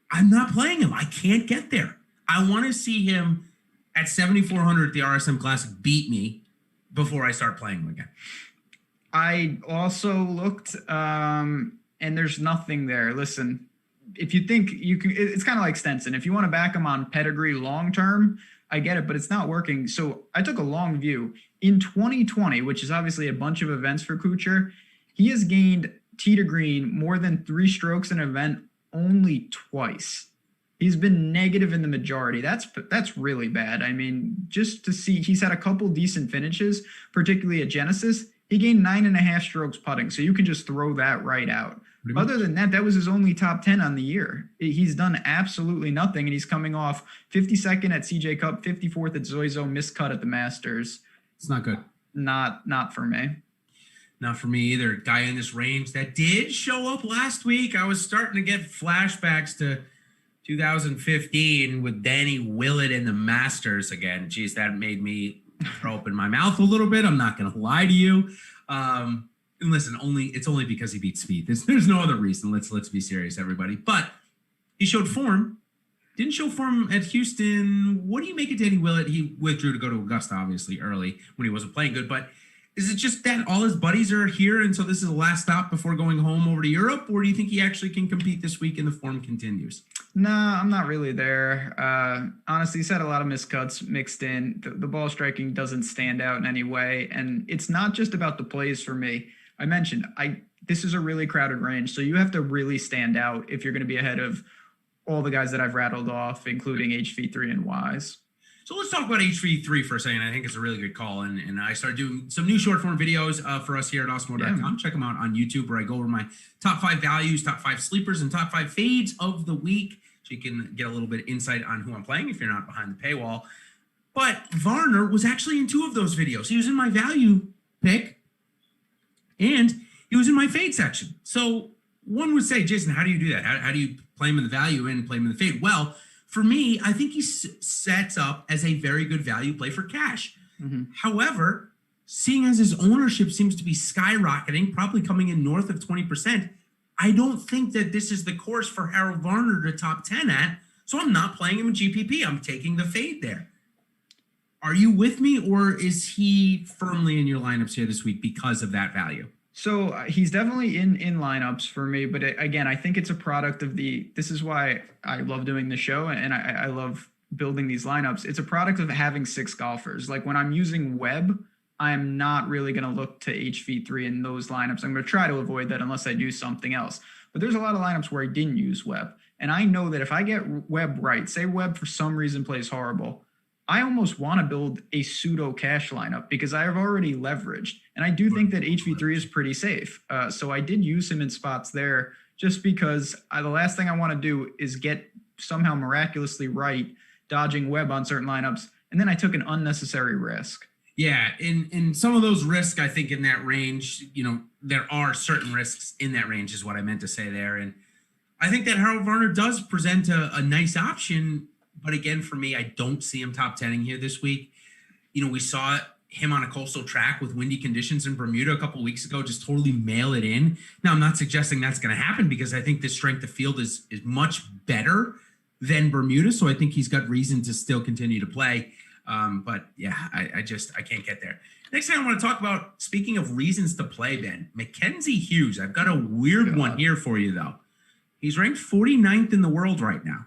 I'm not playing him. I can't get there. I want to see him at 7,400 at the RSM Classic beat me before I start playing him again. I also looked, and there's nothing there. Listen, if you think you can, it's kind of like Stenson. If you want to back him on pedigree long-term, I get it, but it's not working. So I took a long view. In 2020, which is obviously a bunch of events for Kutcher, he has gained tee to green more than 3 strokes an event only twice. He's been negative in the majority. That's really bad. I mean, just to see, he's had a couple decent finishes, particularly at Genesis. He gained 9.5 strokes putting, so you can just throw that right out. Other than that, that was his only top 10 on the year. He's done absolutely nothing, and he's coming off 52nd at CJ Cup, 54th at Zoizo, missed cut at the Masters. It's not good. Not for me. Not for me either. Guy in this range that did show up last week. I was starting to get flashbacks to 2015 with Danny Willett in the Masters again. Geez, that made me throw open my mouth a little bit. I'm not going to lie to you. And listen, it's only because he beat Spieth. There's no other reason. Let's be serious, everybody. But he showed form. Didn't show form at Houston. What do you make of Danny Willett? He withdrew to go to Augusta, obviously, early when he wasn't playing good. But is it just that all his buddies are here, and so this is the last stop before going home over to Europe? Or do you think he actually can compete this week and the form continues? No, I'm not really there. Honestly, he's had a lot of miscuts mixed in. The ball striking doesn't stand out in any way. And it's not just about the plays for me. I mentioned, this is a really crowded range, so you have to really stand out if you're going to be ahead of all the guys that I've rattled off, including HV3 and Wise. So let's talk about HV3 for a second. I think it's a really good call. And I started doing some new short form videos for us here at Awesemo.com. Yeah. Check them out on YouTube, where I go over my top 5 values, top 5 sleepers, and top 5 fades of the week. So you can get a little bit of insight on who I'm playing if you're not behind the paywall. But Varner was actually in 2 of those videos. He was in my value pick, and he was in my fade section. So one would say, Jason, how do you do that? How do you play him in the value and play him in the fade? Well, for me, I think he sets up as a very good value play for cash. Mm-hmm. However, seeing as his ownership seems to be skyrocketing, probably coming in north of 20%, I don't think that this is the course for Harold Varner to top 10 at. So I'm not playing him in GPP. I'm taking the fade there. Are you with me, or is he firmly in your lineups here this week because of that value? So he's definitely in lineups for me, but again, I think it's a product of this is why I love doing the show, and I love building these lineups. It's a product of having 6 golfers. Like when I'm using Webb, I'm not really going to look to HV3 in those lineups. I'm going to try to avoid that unless I do something else. But there's a lot of lineups where I didn't use Webb. And I know that if I get Webb right, say Webb for some reason plays horrible, I almost want to build a pseudo cash lineup because I have already leveraged. And I do think that HV3 is pretty safe. So I did use him in spots there just because the last thing I want to do is get somehow miraculously right, dodging Webb on certain lineups. And then I took an unnecessary risk. Yeah, in some of those risks, I think in that range, there are certain risks in that range is what I meant to say there. And I think that Harold Varner does present a nice option. But again, for me, I don't see him top 10ing here this week. We saw him on a coastal track with windy conditions in Bermuda a couple of weeks ago, just totally mail it in. Now, I'm not suggesting that's going to happen because I think the strength of field is much better than Bermuda. So I think he's got reason to still continue to play. But yeah, I can't get there. Next thing I want to talk about, speaking of reasons to play, Ben, Mckenzie Hughes. I've got a weird one here for you, though. He's ranked 49th in the world right now.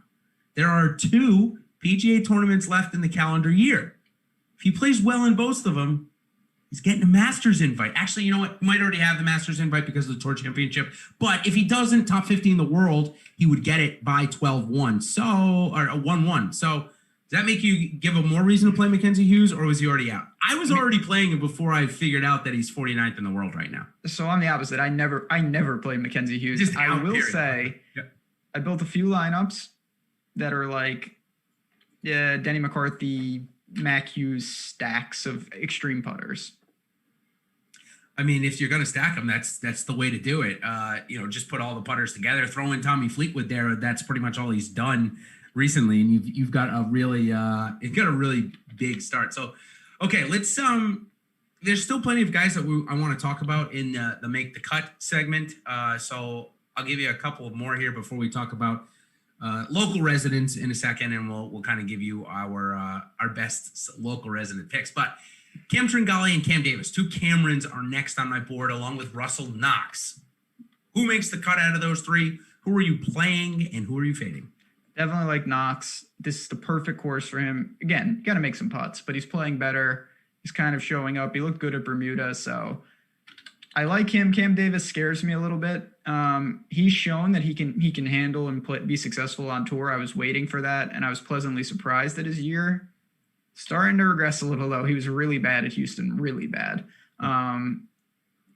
There are 2 PGA tournaments left in the calendar year. If he plays well in both of them, he's getting a Masters invite. Actually, you know what? He might already have the Masters invite because of the Tour Championship. But if he doesn't top 50 in the world, he would get it by 12-1. Or 1-1. So Does that make you give a more reason to play Mckenzie Hughes, or was he already out? I was already playing him before I figured out that he's 49th in the world right now. So I'm the opposite. I never played Mckenzie Hughes. I will say, I built a few lineups that are like, Denny McCarthy, Mac Hughes stacks of extreme putters. I mean, if you're going to stack them, that's the way to do it. Just put all the putters together, throw in Tommy Fleetwood there. That's pretty much all he's done recently, and you've got a really big start. So, okay, let's there's still plenty of guys that I want to talk about in the Make the Cut segment. So I'll give you a couple more here before we talk about local residents in a second, and we'll kind of give you our best local resident picks. But Cam Tringale and Cam Davis, two Camerons, are next on my board, along with Russell Knox. Who makes the cut out of those three? Who are you playing, and who are you fading? Definitely like Knox. This is the perfect course for him. Again, got to make some putts, but he's playing better. He's kind of showing up. He looked good at Bermuda, so I like him. Cam Davis scares me a little bit. He's shown that he can handle and be successful on tour. I was waiting for that, and I was pleasantly surprised at his year. Starting to regress a little, though. He was really bad at Houston, really bad.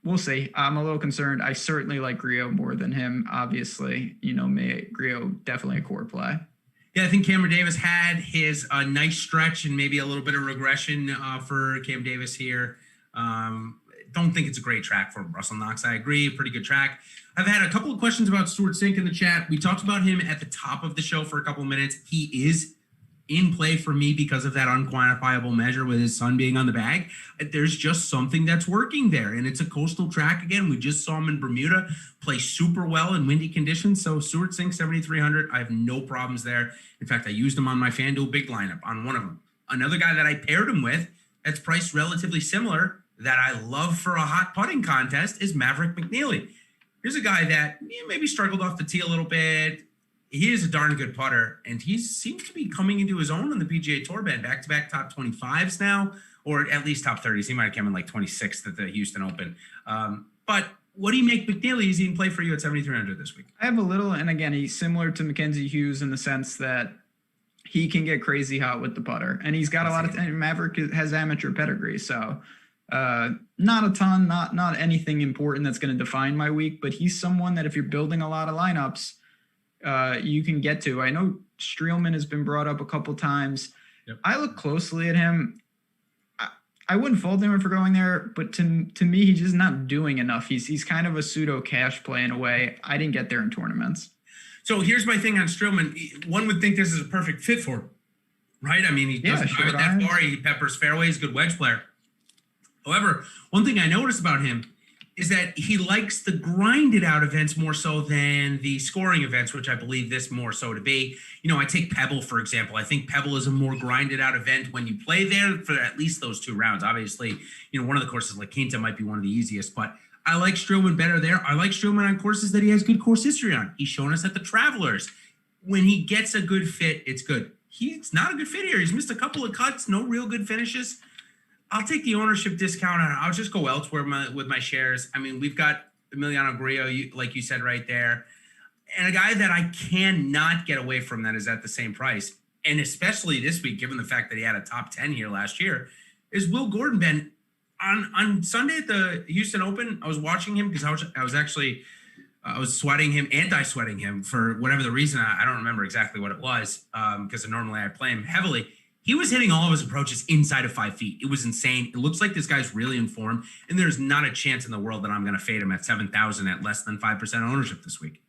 We'll see. I'm a little concerned. I certainly like Griot more than him, obviously. Griot definitely a core play. Yeah, I think Cameron Davis had his nice stretch and maybe a little bit of regression for Cam Davis here. Don't think it's a great track for Russell Knox. I agree, pretty good track. I've had a couple of questions about Stuart Sink in the chat. We talked about him at the top of the show for a couple of minutes. He is in play for me because of that unquantifiable measure with his son being on the bag. There's just something that's working there, and it's a coastal track again. We just saw him in Bermuda play super well in windy conditions. So Stuart Sink 7,300, I have no problems there. In fact, I used him on my FanDuel big lineup on one of them. Another guy that I paired him with that's priced relatively similar that I love for a hot putting contest is Maverick Mcnealy. Here's a guy that maybe struggled off the tee a little bit. He is a darn good putter, and he seems to be coming into his own on the PGA Tour band. Back-to-back top 25s now, or at least top 30s. He might have come in like 26th at the Houston Open. But what do you make Mcnealy? Is he in play for you at 7,300 this week? I have a little, and again, he's similar to Mckenzie Hughes in the sense that he can get crazy hot with the putter, and he's got a lot of. Maverick has amateur pedigree, so not a ton, not anything important that's going to define my week. But he's someone that if you're building a lot of lineups, you can get to. I know Streelman has been brought up a couple times. Yep. I look closely at him. I wouldn't fault him for going there, but to me, he's just not doing enough. He's kind of a pseudo cash play in a way. I didn't get there in tournaments. So here's my thing on Streelman. One would think this is a perfect fit for him, right? I mean, he doesn't drive it that far. He peppers fairways, good wedge player. However, one thing I noticed about him is that he likes the grinded out events more so than the scoring events, which I believe this more so to be. I take Pebble, for example. I think Pebble is a more grinded out event when you play there for at least those two rounds. Obviously, one of the courses like Quinta might be one of the easiest, but I like Streelman better there. I like Streelman on courses that he has good course history on. He's shown us at the Travelers. When he gets a good fit, it's good. He's not a good fit here. He's missed a couple of cuts, no real good finishes. I'll take the ownership discount and I'll just go elsewhere with my shares. I mean, we've got Emiliano Grillo, like you said right there. And a guy that I cannot get away from that is at the same price. And especially this week, given the fact that he had a top 10 here last year, is Will Gordon. Ben, on Sunday at the Houston Open, I was watching him because I was sweating him, anti-sweating him for whatever the reason. I don't remember exactly what it was because normally I play him heavily. He was hitting all of his approaches inside of 5 feet. It was insane. It looks like this guy's really in form, and there's not a chance in the world that I'm going to fade him at 7,000 at less than 5% ownership this week.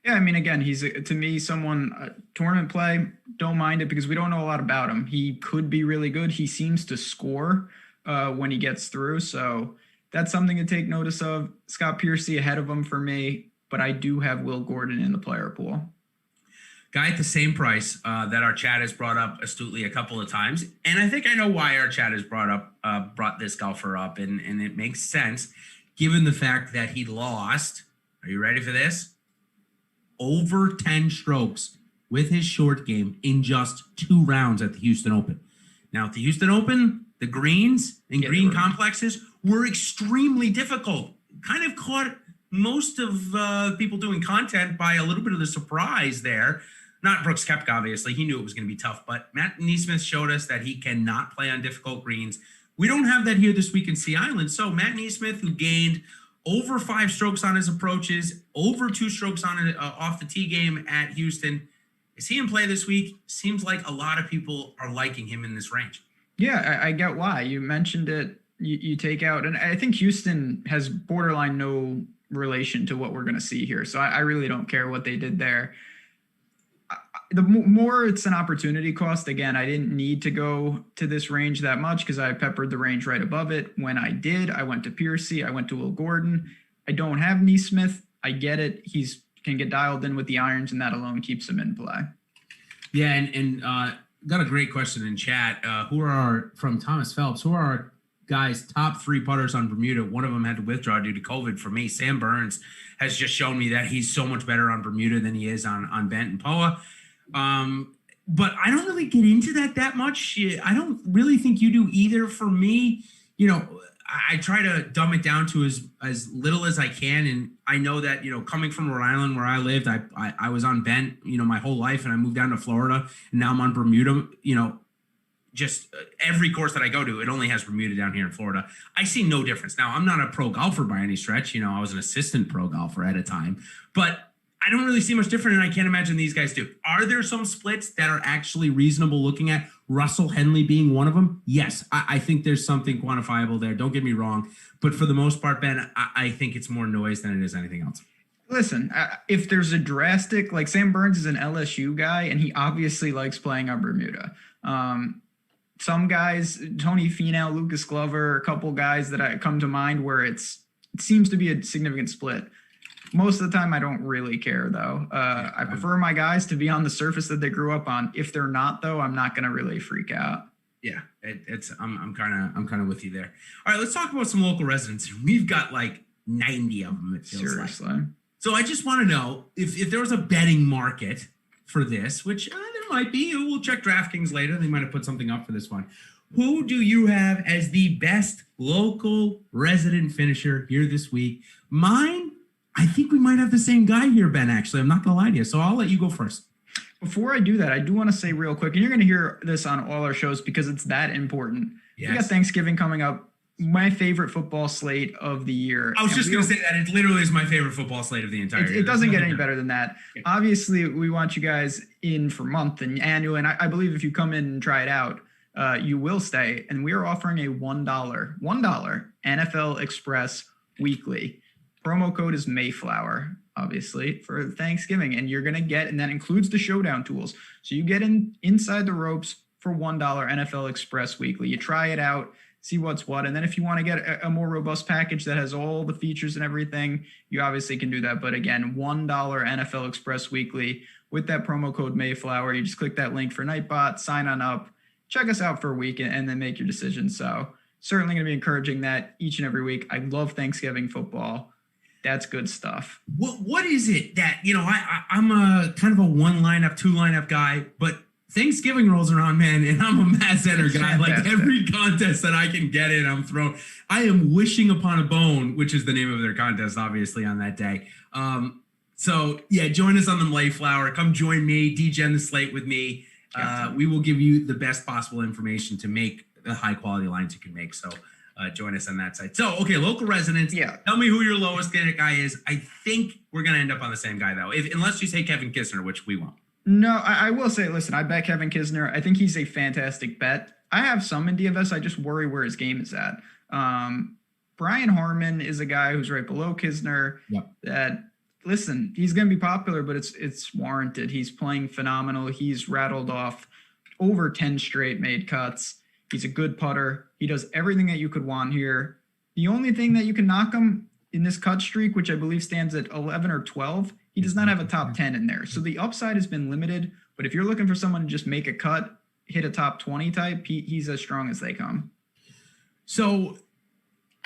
Yeah, I mean, again, he's, to me, someone, tournament play, don't mind it because we don't know a lot about him. He could be really good. He seems to score when he gets through, so that's something to take notice of. Scott Piercy ahead of him for me, but I do have Will Gordon in the player pool. Guy at the same price that our chat has brought up astutely a couple of times. And I think I know why our chat has brought this golfer up. And it makes sense given the fact that he lost. Are you ready for this? Over 10 strokes with his short game in just 2 rounds at the Houston Open. Now at the Houston Open, the greens and green complexes were extremely difficult. Kind of caught most of people doing content by a little bit of the surprise there. not Brooks Koepka, obviously. He knew it was going to be tough, but Matt Neesmith showed us that he cannot play on difficult greens. We don't have that here this week in Sea Island. So Matt Neesmith, who gained over 5 strokes on his approaches, over 2 strokes on off the tee game at Houston, is he in play this week? Seems like a lot of people are liking him in this range. Yeah, I get why. You mentioned it. You take out, and I think Houston has borderline no relation to what we're going to see here. So I really don't care what they did there. The more it's an opportunity cost. Again, I didn't need to go to this range that much because I peppered the range right above it. When I did, I went to Piercy. I went to Will Gordon. I don't have Neesmith. I get it. He's can get dialed in with the irons, and that alone keeps him in play. Yeah, and got a great question in chat. From Thomas Phelps, who are our guys' top 3 putters on Bermuda? One of them had to withdraw due to COVID. For me, Sam Burns has just shown me that he's so much better on Bermuda than he is on Bent and Poa. But I don't really get into that much. I don't really think you do either. For me, I try to dumb it down to as little as I can. And I know that, coming from Rhode Island where I lived, I was on Bent, my whole life, and I moved down to Florida, and now I'm on Bermuda. Just every course that I go to, it only has Bermuda down here in Florida. I see no difference. Now, I'm not a pro golfer by any stretch. I was an assistant pro golfer at a time, but I don't really see much different, and I can't imagine these guys do. Are there some splits that are actually reasonable looking at? Russell Henley being one of them? Yes, I think there's something quantifiable there. Don't get me wrong. But for the most part, Ben, I think it's more noise than it is anything else. Listen, if there's a drastic, like Sam Burns is an LSU guy, and he obviously likes playing on Bermuda. Some guys, Tony Finau, Lucas Glover, a couple guys that I come to mind where it seems to be a significant split. Most of the time, I don't really care, though. I prefer my guys to be on the surface that they grew up on. If they're not, though, I'm not going to really freak out. Yeah, I'm kind of with you there. All right, let's talk about some local residents. We've got like 90 of them. It feels Seriously. Like. So I just want to know if there was a betting market for this, which there might be. We'll check DraftKings later. They might have put something up for this one. Who do you have as the best local resident finisher here this week? Mine. I think we might have the same guy here, Ben, actually. I'm not going to lie to you. So I'll let you go first. Before I do that, I do want to say real quick, and you're going to hear this on all our shows because it's that important. Yes. We got Thanksgiving coming up. My favorite football slate of the year. I was just going to say that. It literally is my favorite football slate of the entire year. It doesn't get any better than that. Yeah. Obviously, we want you guys in for month and annual. And I believe if you come in and try it out, you will stay. And we are offering a $1 NFL Express weekly. Promo code is Mayflower, obviously, for Thanksgiving. And you're going to get, and that includes the showdown tools. So you get inside the ropes for $1 NFL Express weekly. You try it out, see what's what. And then if you want to get a more robust package that has all the features and everything, you obviously can do that. But again, $1 NFL Express weekly with that promo code Mayflower. You just click that link for Nightbot, sign on up, check us out for a week, and then make your decision. So certainly going to be encouraging that each and every week. I love Thanksgiving football. That's good stuff. What is it that, I'm a kind of a 1 lineup, 2 lineup guy, but Thanksgiving rolls around, man, and I'm a Matt Center guy. Like every contest that I can get in, I'm throwing. I am wishing upon a bone, which is the name of their contest, obviously, on that day. So, yeah, join us on the Mayflower. Come join me, DGen the slate with me. We will give you the best possible information to make the high-quality lines you can make. So, join us on that site. So, okay, local residents. Yeah. Tell me who your lowest guy is. I think we're going to end up on the same guy, though, unless you say Kevin Kistner, which we won't. No, I will say, listen, I bet Kevin Kisner. I think he's a fantastic bet. I have some in DFS. I just worry where his game is at. Brian Horman is a guy who's right below Kisner. Yep. That, listen, he's going to be popular, but it's warranted. He's playing phenomenal. He's rattled off over 10 straight made cuts. He's a good putter. He does everything that you could want here. The only thing that you can knock him in this cut streak, which I believe stands at 11 or 12, he does not have a top 10 in there. So the upside has been limited. But if you're looking for someone to just make a cut, hit a top 20 type, he's as strong as they come. So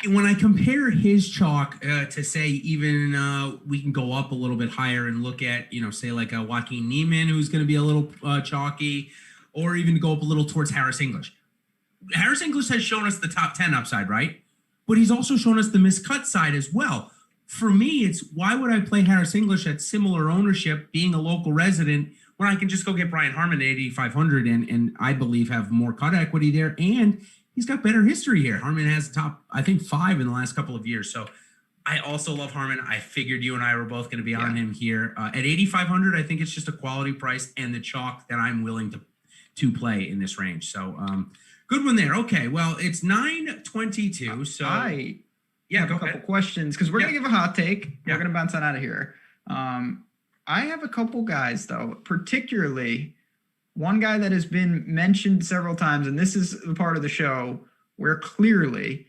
when I compare his chalk to say even we can go up a little bit higher and look at, say like a Joaquin Niemann, who's going to be a little chalky, or even go up a little towards Harris English. Harris English has shown us the top 10 upside, right? But he's also shown us the miscut side as well. For me, it's why would I play Harris English at similar ownership, being a local resident, when I can just go get Brian Harman at 8,500 and I believe have more cut equity there. And he's got better history here. Harman has top, I think, 5 in the last couple of years. So I also love Harman. I figured you and I were both going to be on him here. At 8,500, I think it's just a quality price and the chalk that I'm willing to play in this range. So good one there. Okay, well, it's 9:22. So I have a couple questions because we're going to give a hot take. We're going to bounce on out of here. I have a couple guys, though, particularly one guy that has been mentioned several times, and this is the part of the show where clearly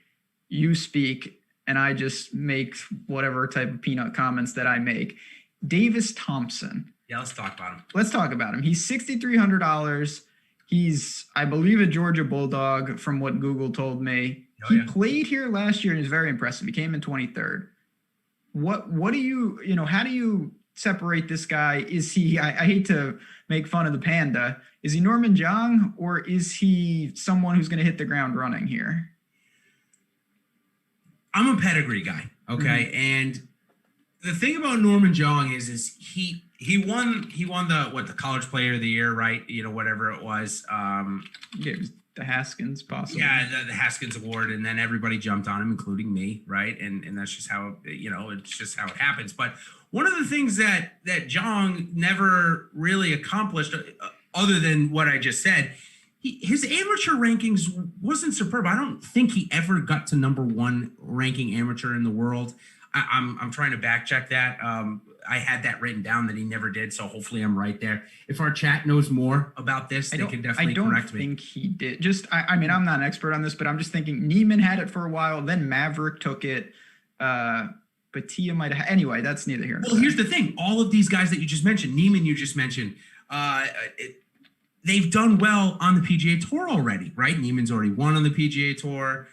you speak and I just make whatever type of peanut comments that I make. Davis Thompson. Yeah, let's talk about him. Let's talk about him. He's $6,300. He's, I believe, a Georgia Bulldog from what Google told me. He played here last year and he's very impressive. He came in 23rd. What do you how do you separate this guy? Is he, I hate to make fun of the panda, is he Norman Jong or is he someone who's going to hit the ground running here? I'm a pedigree guy, okay? Mm-hmm. And the thing about Norman Jong is he won the college player of the year, right? Whatever it was. It was the Haskins, possibly. Yeah, the Haskins Award, and then everybody jumped on him, including me, right? And that's just how it's just how it happens. But one of the things that Jong never really accomplished, other than what I just said, his amateur rankings wasn't superb. I don't think he ever got to number 1 ranking amateur in the world. I'm trying to back check that. I had that written down that he never did, so hopefully I'm right there. If our chat knows more about this, they can definitely correct me. I don't think he did. Just, I mean, I'm not an expert on this, but I'm just thinking Neiman had it for a while, then Maverick took it. Batia might have. Anyway, that's neither here nor there. Well, here's the thing. All of these guys that you just mentioned, Neiman you just mentioned, they've done well on the PGA Tour already, right? Neiman's already won on the PGA Tour.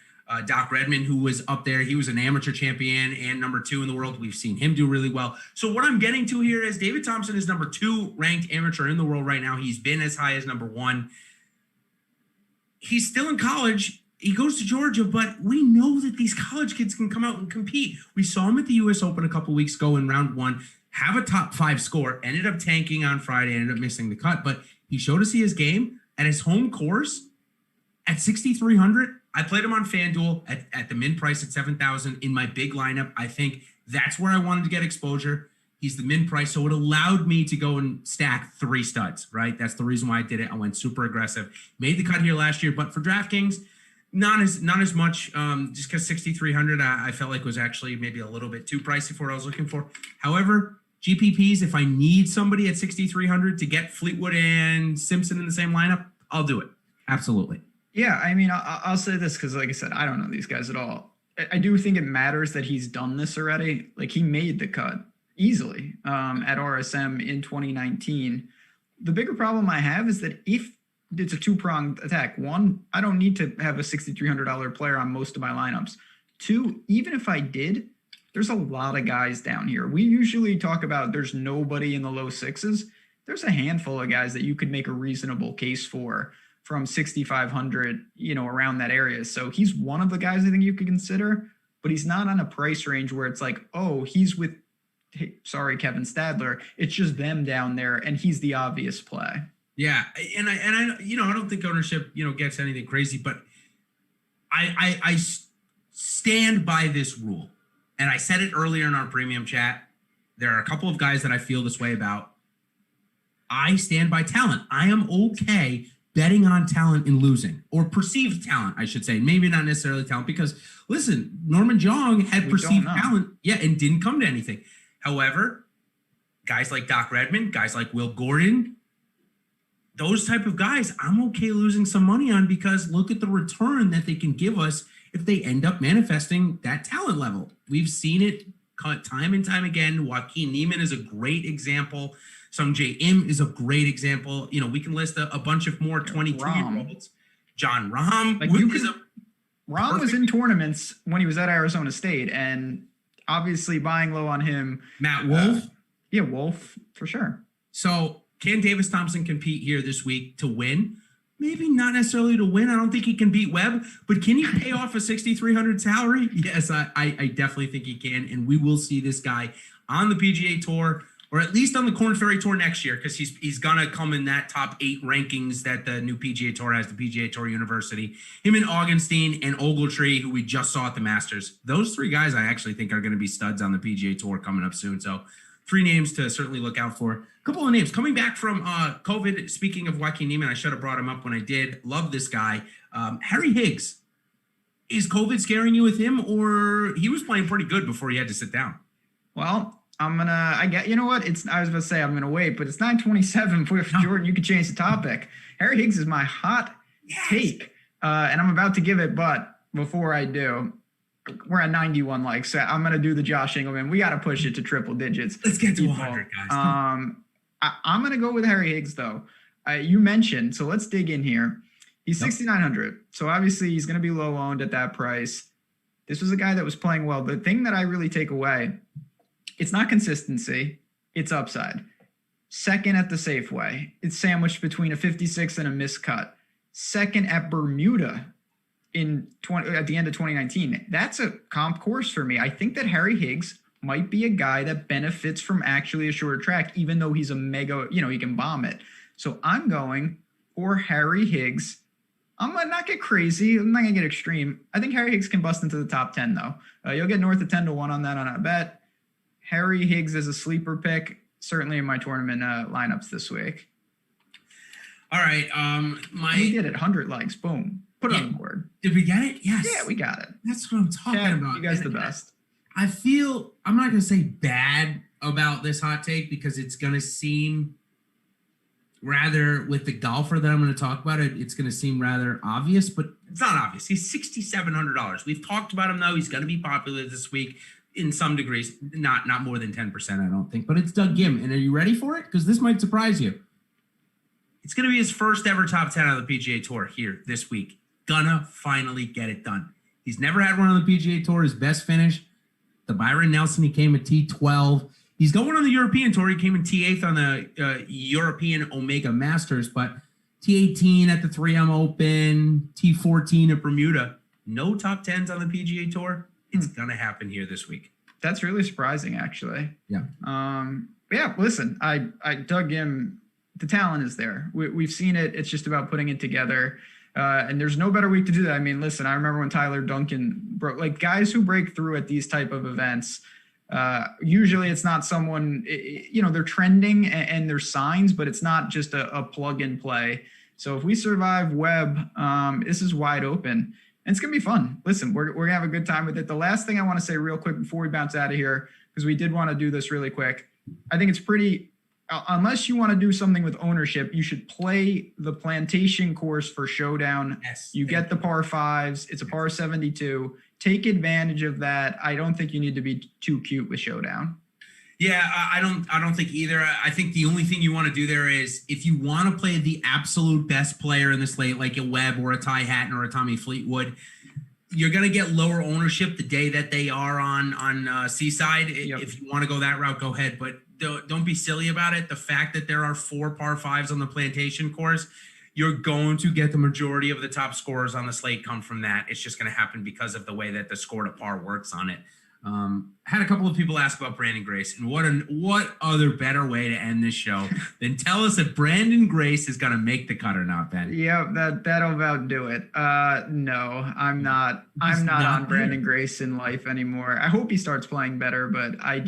Doc Redman, who was up there, he was an amateur champion and number 2 in the world. We've seen him do really well. So what I'm getting to here is David Thompson is number 2 ranked amateur in the world right now. He's been as high as number 1. He's still in college. He goes to Georgia, but we know that these college kids can come out and compete. We saw him at the U.S. Open a couple weeks ago in round 1, have a top 5 score, ended up tanking on Friday, ended up missing the cut, but he showed us his game at his home course at 6,300. I played him on FanDuel at the min price at 7,000 in my big lineup. I think that's where I wanted to get exposure. He's the min price, so it allowed me to go and stack 3 studs, right? That's the reason why I did it. I went super aggressive. Made the cut here last year, but for DraftKings, not as much, just because 6,300 I felt like was actually maybe a little bit too pricey for what I was looking for. However, GPPs, if I need somebody at 6,300 to get Fleetwood and Simpson in the same lineup, I'll do it. Absolutely. Yeah, I mean, I'll say this because, like I said, I don't know these guys at all. I do think it matters that he's done this already. Like, he made the cut easily at RSM in 2019. The bigger problem I have is that if it's a 2-pronged attack, 1, I don't need to have a $6,300 player on most of my lineups. 2, even if I did, there's a lot of guys down here. We usually talk about there's nobody in the low 6s. There's a handful of guys that you could make a reasonable case for from 6,500, around that area. So he's one of the guys I think you could consider, but he's not on a price range where it's like, oh, he's with, Kevin Stadler. It's just them down there, and he's the obvious play. Yeah, and I don't think ownership, gets anything crazy, but I stand by this rule. And I said it earlier in our premium chat. There are a couple of guys that I feel this way about. I stand by talent. I am okay betting on talent and losing, or perceived talent, I should say. Maybe not necessarily talent, because listen, Norman Jong had perceived talent, and didn't come to anything. However, guys like Doc Redman, guys like Will Gordon, those type of guys, I'm okay losing some money on, because look at the return that they can give us if they end up manifesting that talent level. We've seen it time and time again. Joaquin Neiman is a great example. Sungjae Im is a great example. We can list a bunch of more 22-year-olds. John Rahm. Rahm was in tournaments when he was at Arizona State, and obviously buying low on him. Matt Wolff? Wolff, for sure. So can Davis Thompson compete here this week to win? Maybe not necessarily to win. I don't think he can beat Webb, but can he pay off a 6,300 salary? Yes, I definitely think he can, and we will see this guy on the PGA Tour or at least on the Korn Ferry Tour next year, because he's gonna come in that top 8 rankings that the new PGA Tour has, the PGA Tour University. Him and Augenstein and Ogletree, who we just saw at the Masters. Those 3 guys I actually think are going to be studs on the PGA Tour coming up soon. So 3 names to certainly look out for. A couple of names coming back from COVID. Speaking of Joaquin Niemann, I should have brought him up when I did. Love this guy. Harry Higgs. Is COVID scaring you with him, or he was playing pretty good before he had to sit down? Well, you know what? I was about to say I'm going to wait, but it's 9:27. Jordan, you could change the topic. Harry Higgs is my hot take, and I'm about to give it, but before I do, we're at 91 likes, so I'm going to do the Josh Engelman. We got to push it to triple digits. Let's get to 100, guys. I'm going to go with Harry Higgs, though. You mentioned, so let's dig in here. He's 6,900, so obviously he's going to be low owned at that price. This was a guy that was playing well. The thing that I really take away, it's not consistency, it's upside. Second at the Safeway. It's sandwiched between a 56 and a miscut. Second at Bermuda at the end of 2019. That's a comp course for me. I think that Harry Higgs might be a guy that benefits from actually a shorter track, even though he's a mega, he can bomb it. So I'm going for Harry Higgs. I'm going to not get crazy. I'm not going to get extreme. I think Harry Higgs can bust into the top 10, though. You'll get north of 10-1 on that on a bet. Harry Higgs is a sleeper pick, certainly in my tournament lineups this week. All right. We did it. 100 likes. Boom. Put it on the board. Did we get it? Yes. Yeah, we got it. That's what I'm talking about. You guys the best. I feel, I'm not going to say bad about this hot take because it's going to seem rather, with the golfer that I'm going to talk about, it's going to seem rather obvious, but it's not obvious. He's $6,700. We've talked about him, though. He's going to be popular this week in some degrees, not more than 10%, I don't think, but it's Doug Ghim. And are you ready for it? Because this might surprise you. It's going to be his first ever top 10 on the PGA Tour here this week. Gonna finally get it done. He's never had one on the PGA Tour. His best finish, the Byron Nelson, he came at T12. He's going on the European Tour. He came in T8 on the European Omega Masters, but T18 at the 3M Open, T14 at Bermuda. No top 10s on the PGA Tour. It's going to happen here this week. That's really surprising, actually. Yeah. Yeah, listen, I dug him. The talent is there. We've seen it. It's just about putting it together. And there's no better week to do that. I mean, listen, I remember when Tyler Duncan broke, like guys who break through at these type of events, usually it's not someone, they're trending and there's signs, but it's not just a plug and play. So if we survive Webb, this is wide open and it's going to be fun. Listen, we're going to have a good time with it. The last thing I want to say real quick before we bounce out of here, because we did want to do this really quick. I think it's pretty, unless you want to do something with ownership, you should play the Plantation course for Showdown. Yes. You get the par 5s. It's a par 72. Take advantage of that. I don't think you need to be too cute with Showdown. Yeah, I don't think either. I think the only thing you want to do there is if you want to play the absolute best player in the slate, like a Webb or a Ty Hatton or a Tommy Fleetwood, you're going to get lower ownership the day that they are on Seaside. Yep. If you want to go that route, go ahead. But don't be silly about it. The fact that there are 4 par 5s on the Plantation course, you're going to get the majority of the top scorers on the slate come from that. It's just going to happen because of the way that the score to par works on it. Had a couple of people ask about Brandon Grace, and what other better way to end this show than tell us if Brandon Grace is going to make the cut or not, Ben? Yeah, that'll about do it. No, I'm not on Brandon Grace in life anymore. I hope he starts playing better, but I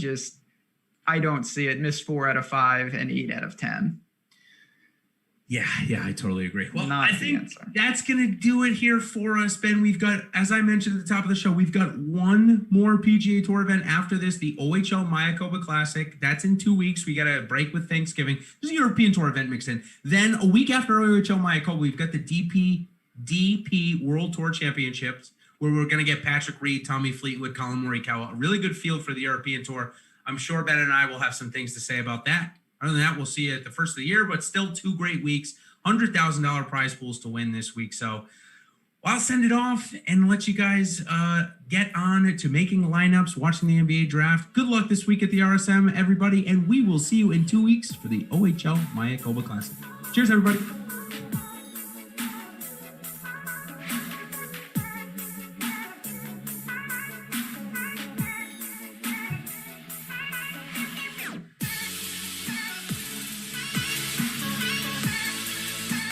don't see it. Missed 4 out of 5 and 8 out of 10. Yeah, I totally agree. Well, I think that's going to do it here for us, Ben. We've got, as I mentioned at the top of the show, we've got one more PGA Tour event after this, the OHL Mayakoba Classic. That's in 2 weeks. We got a break with Thanksgiving. There's a European Tour event mixed in. Then a week after OHL Mayakoba, we've got the DP World Tour Championships, where we're going to get Patrick Reed, Tommy Fleetwood, Colin Morikawa. A really good field for the European Tour. I'm sure Ben and I will have some things to say about that. Other than that, we'll see you at the first of the year, but still 2 great weeks, $100,000 prize pools to win this week. So I'll send it off and let you guys get on to making lineups, watching the NBA draft. Good luck this week at the RSM, everybody, and we will see you in 2 weeks for the OHL Mayakoba Classic. Cheers, everybody.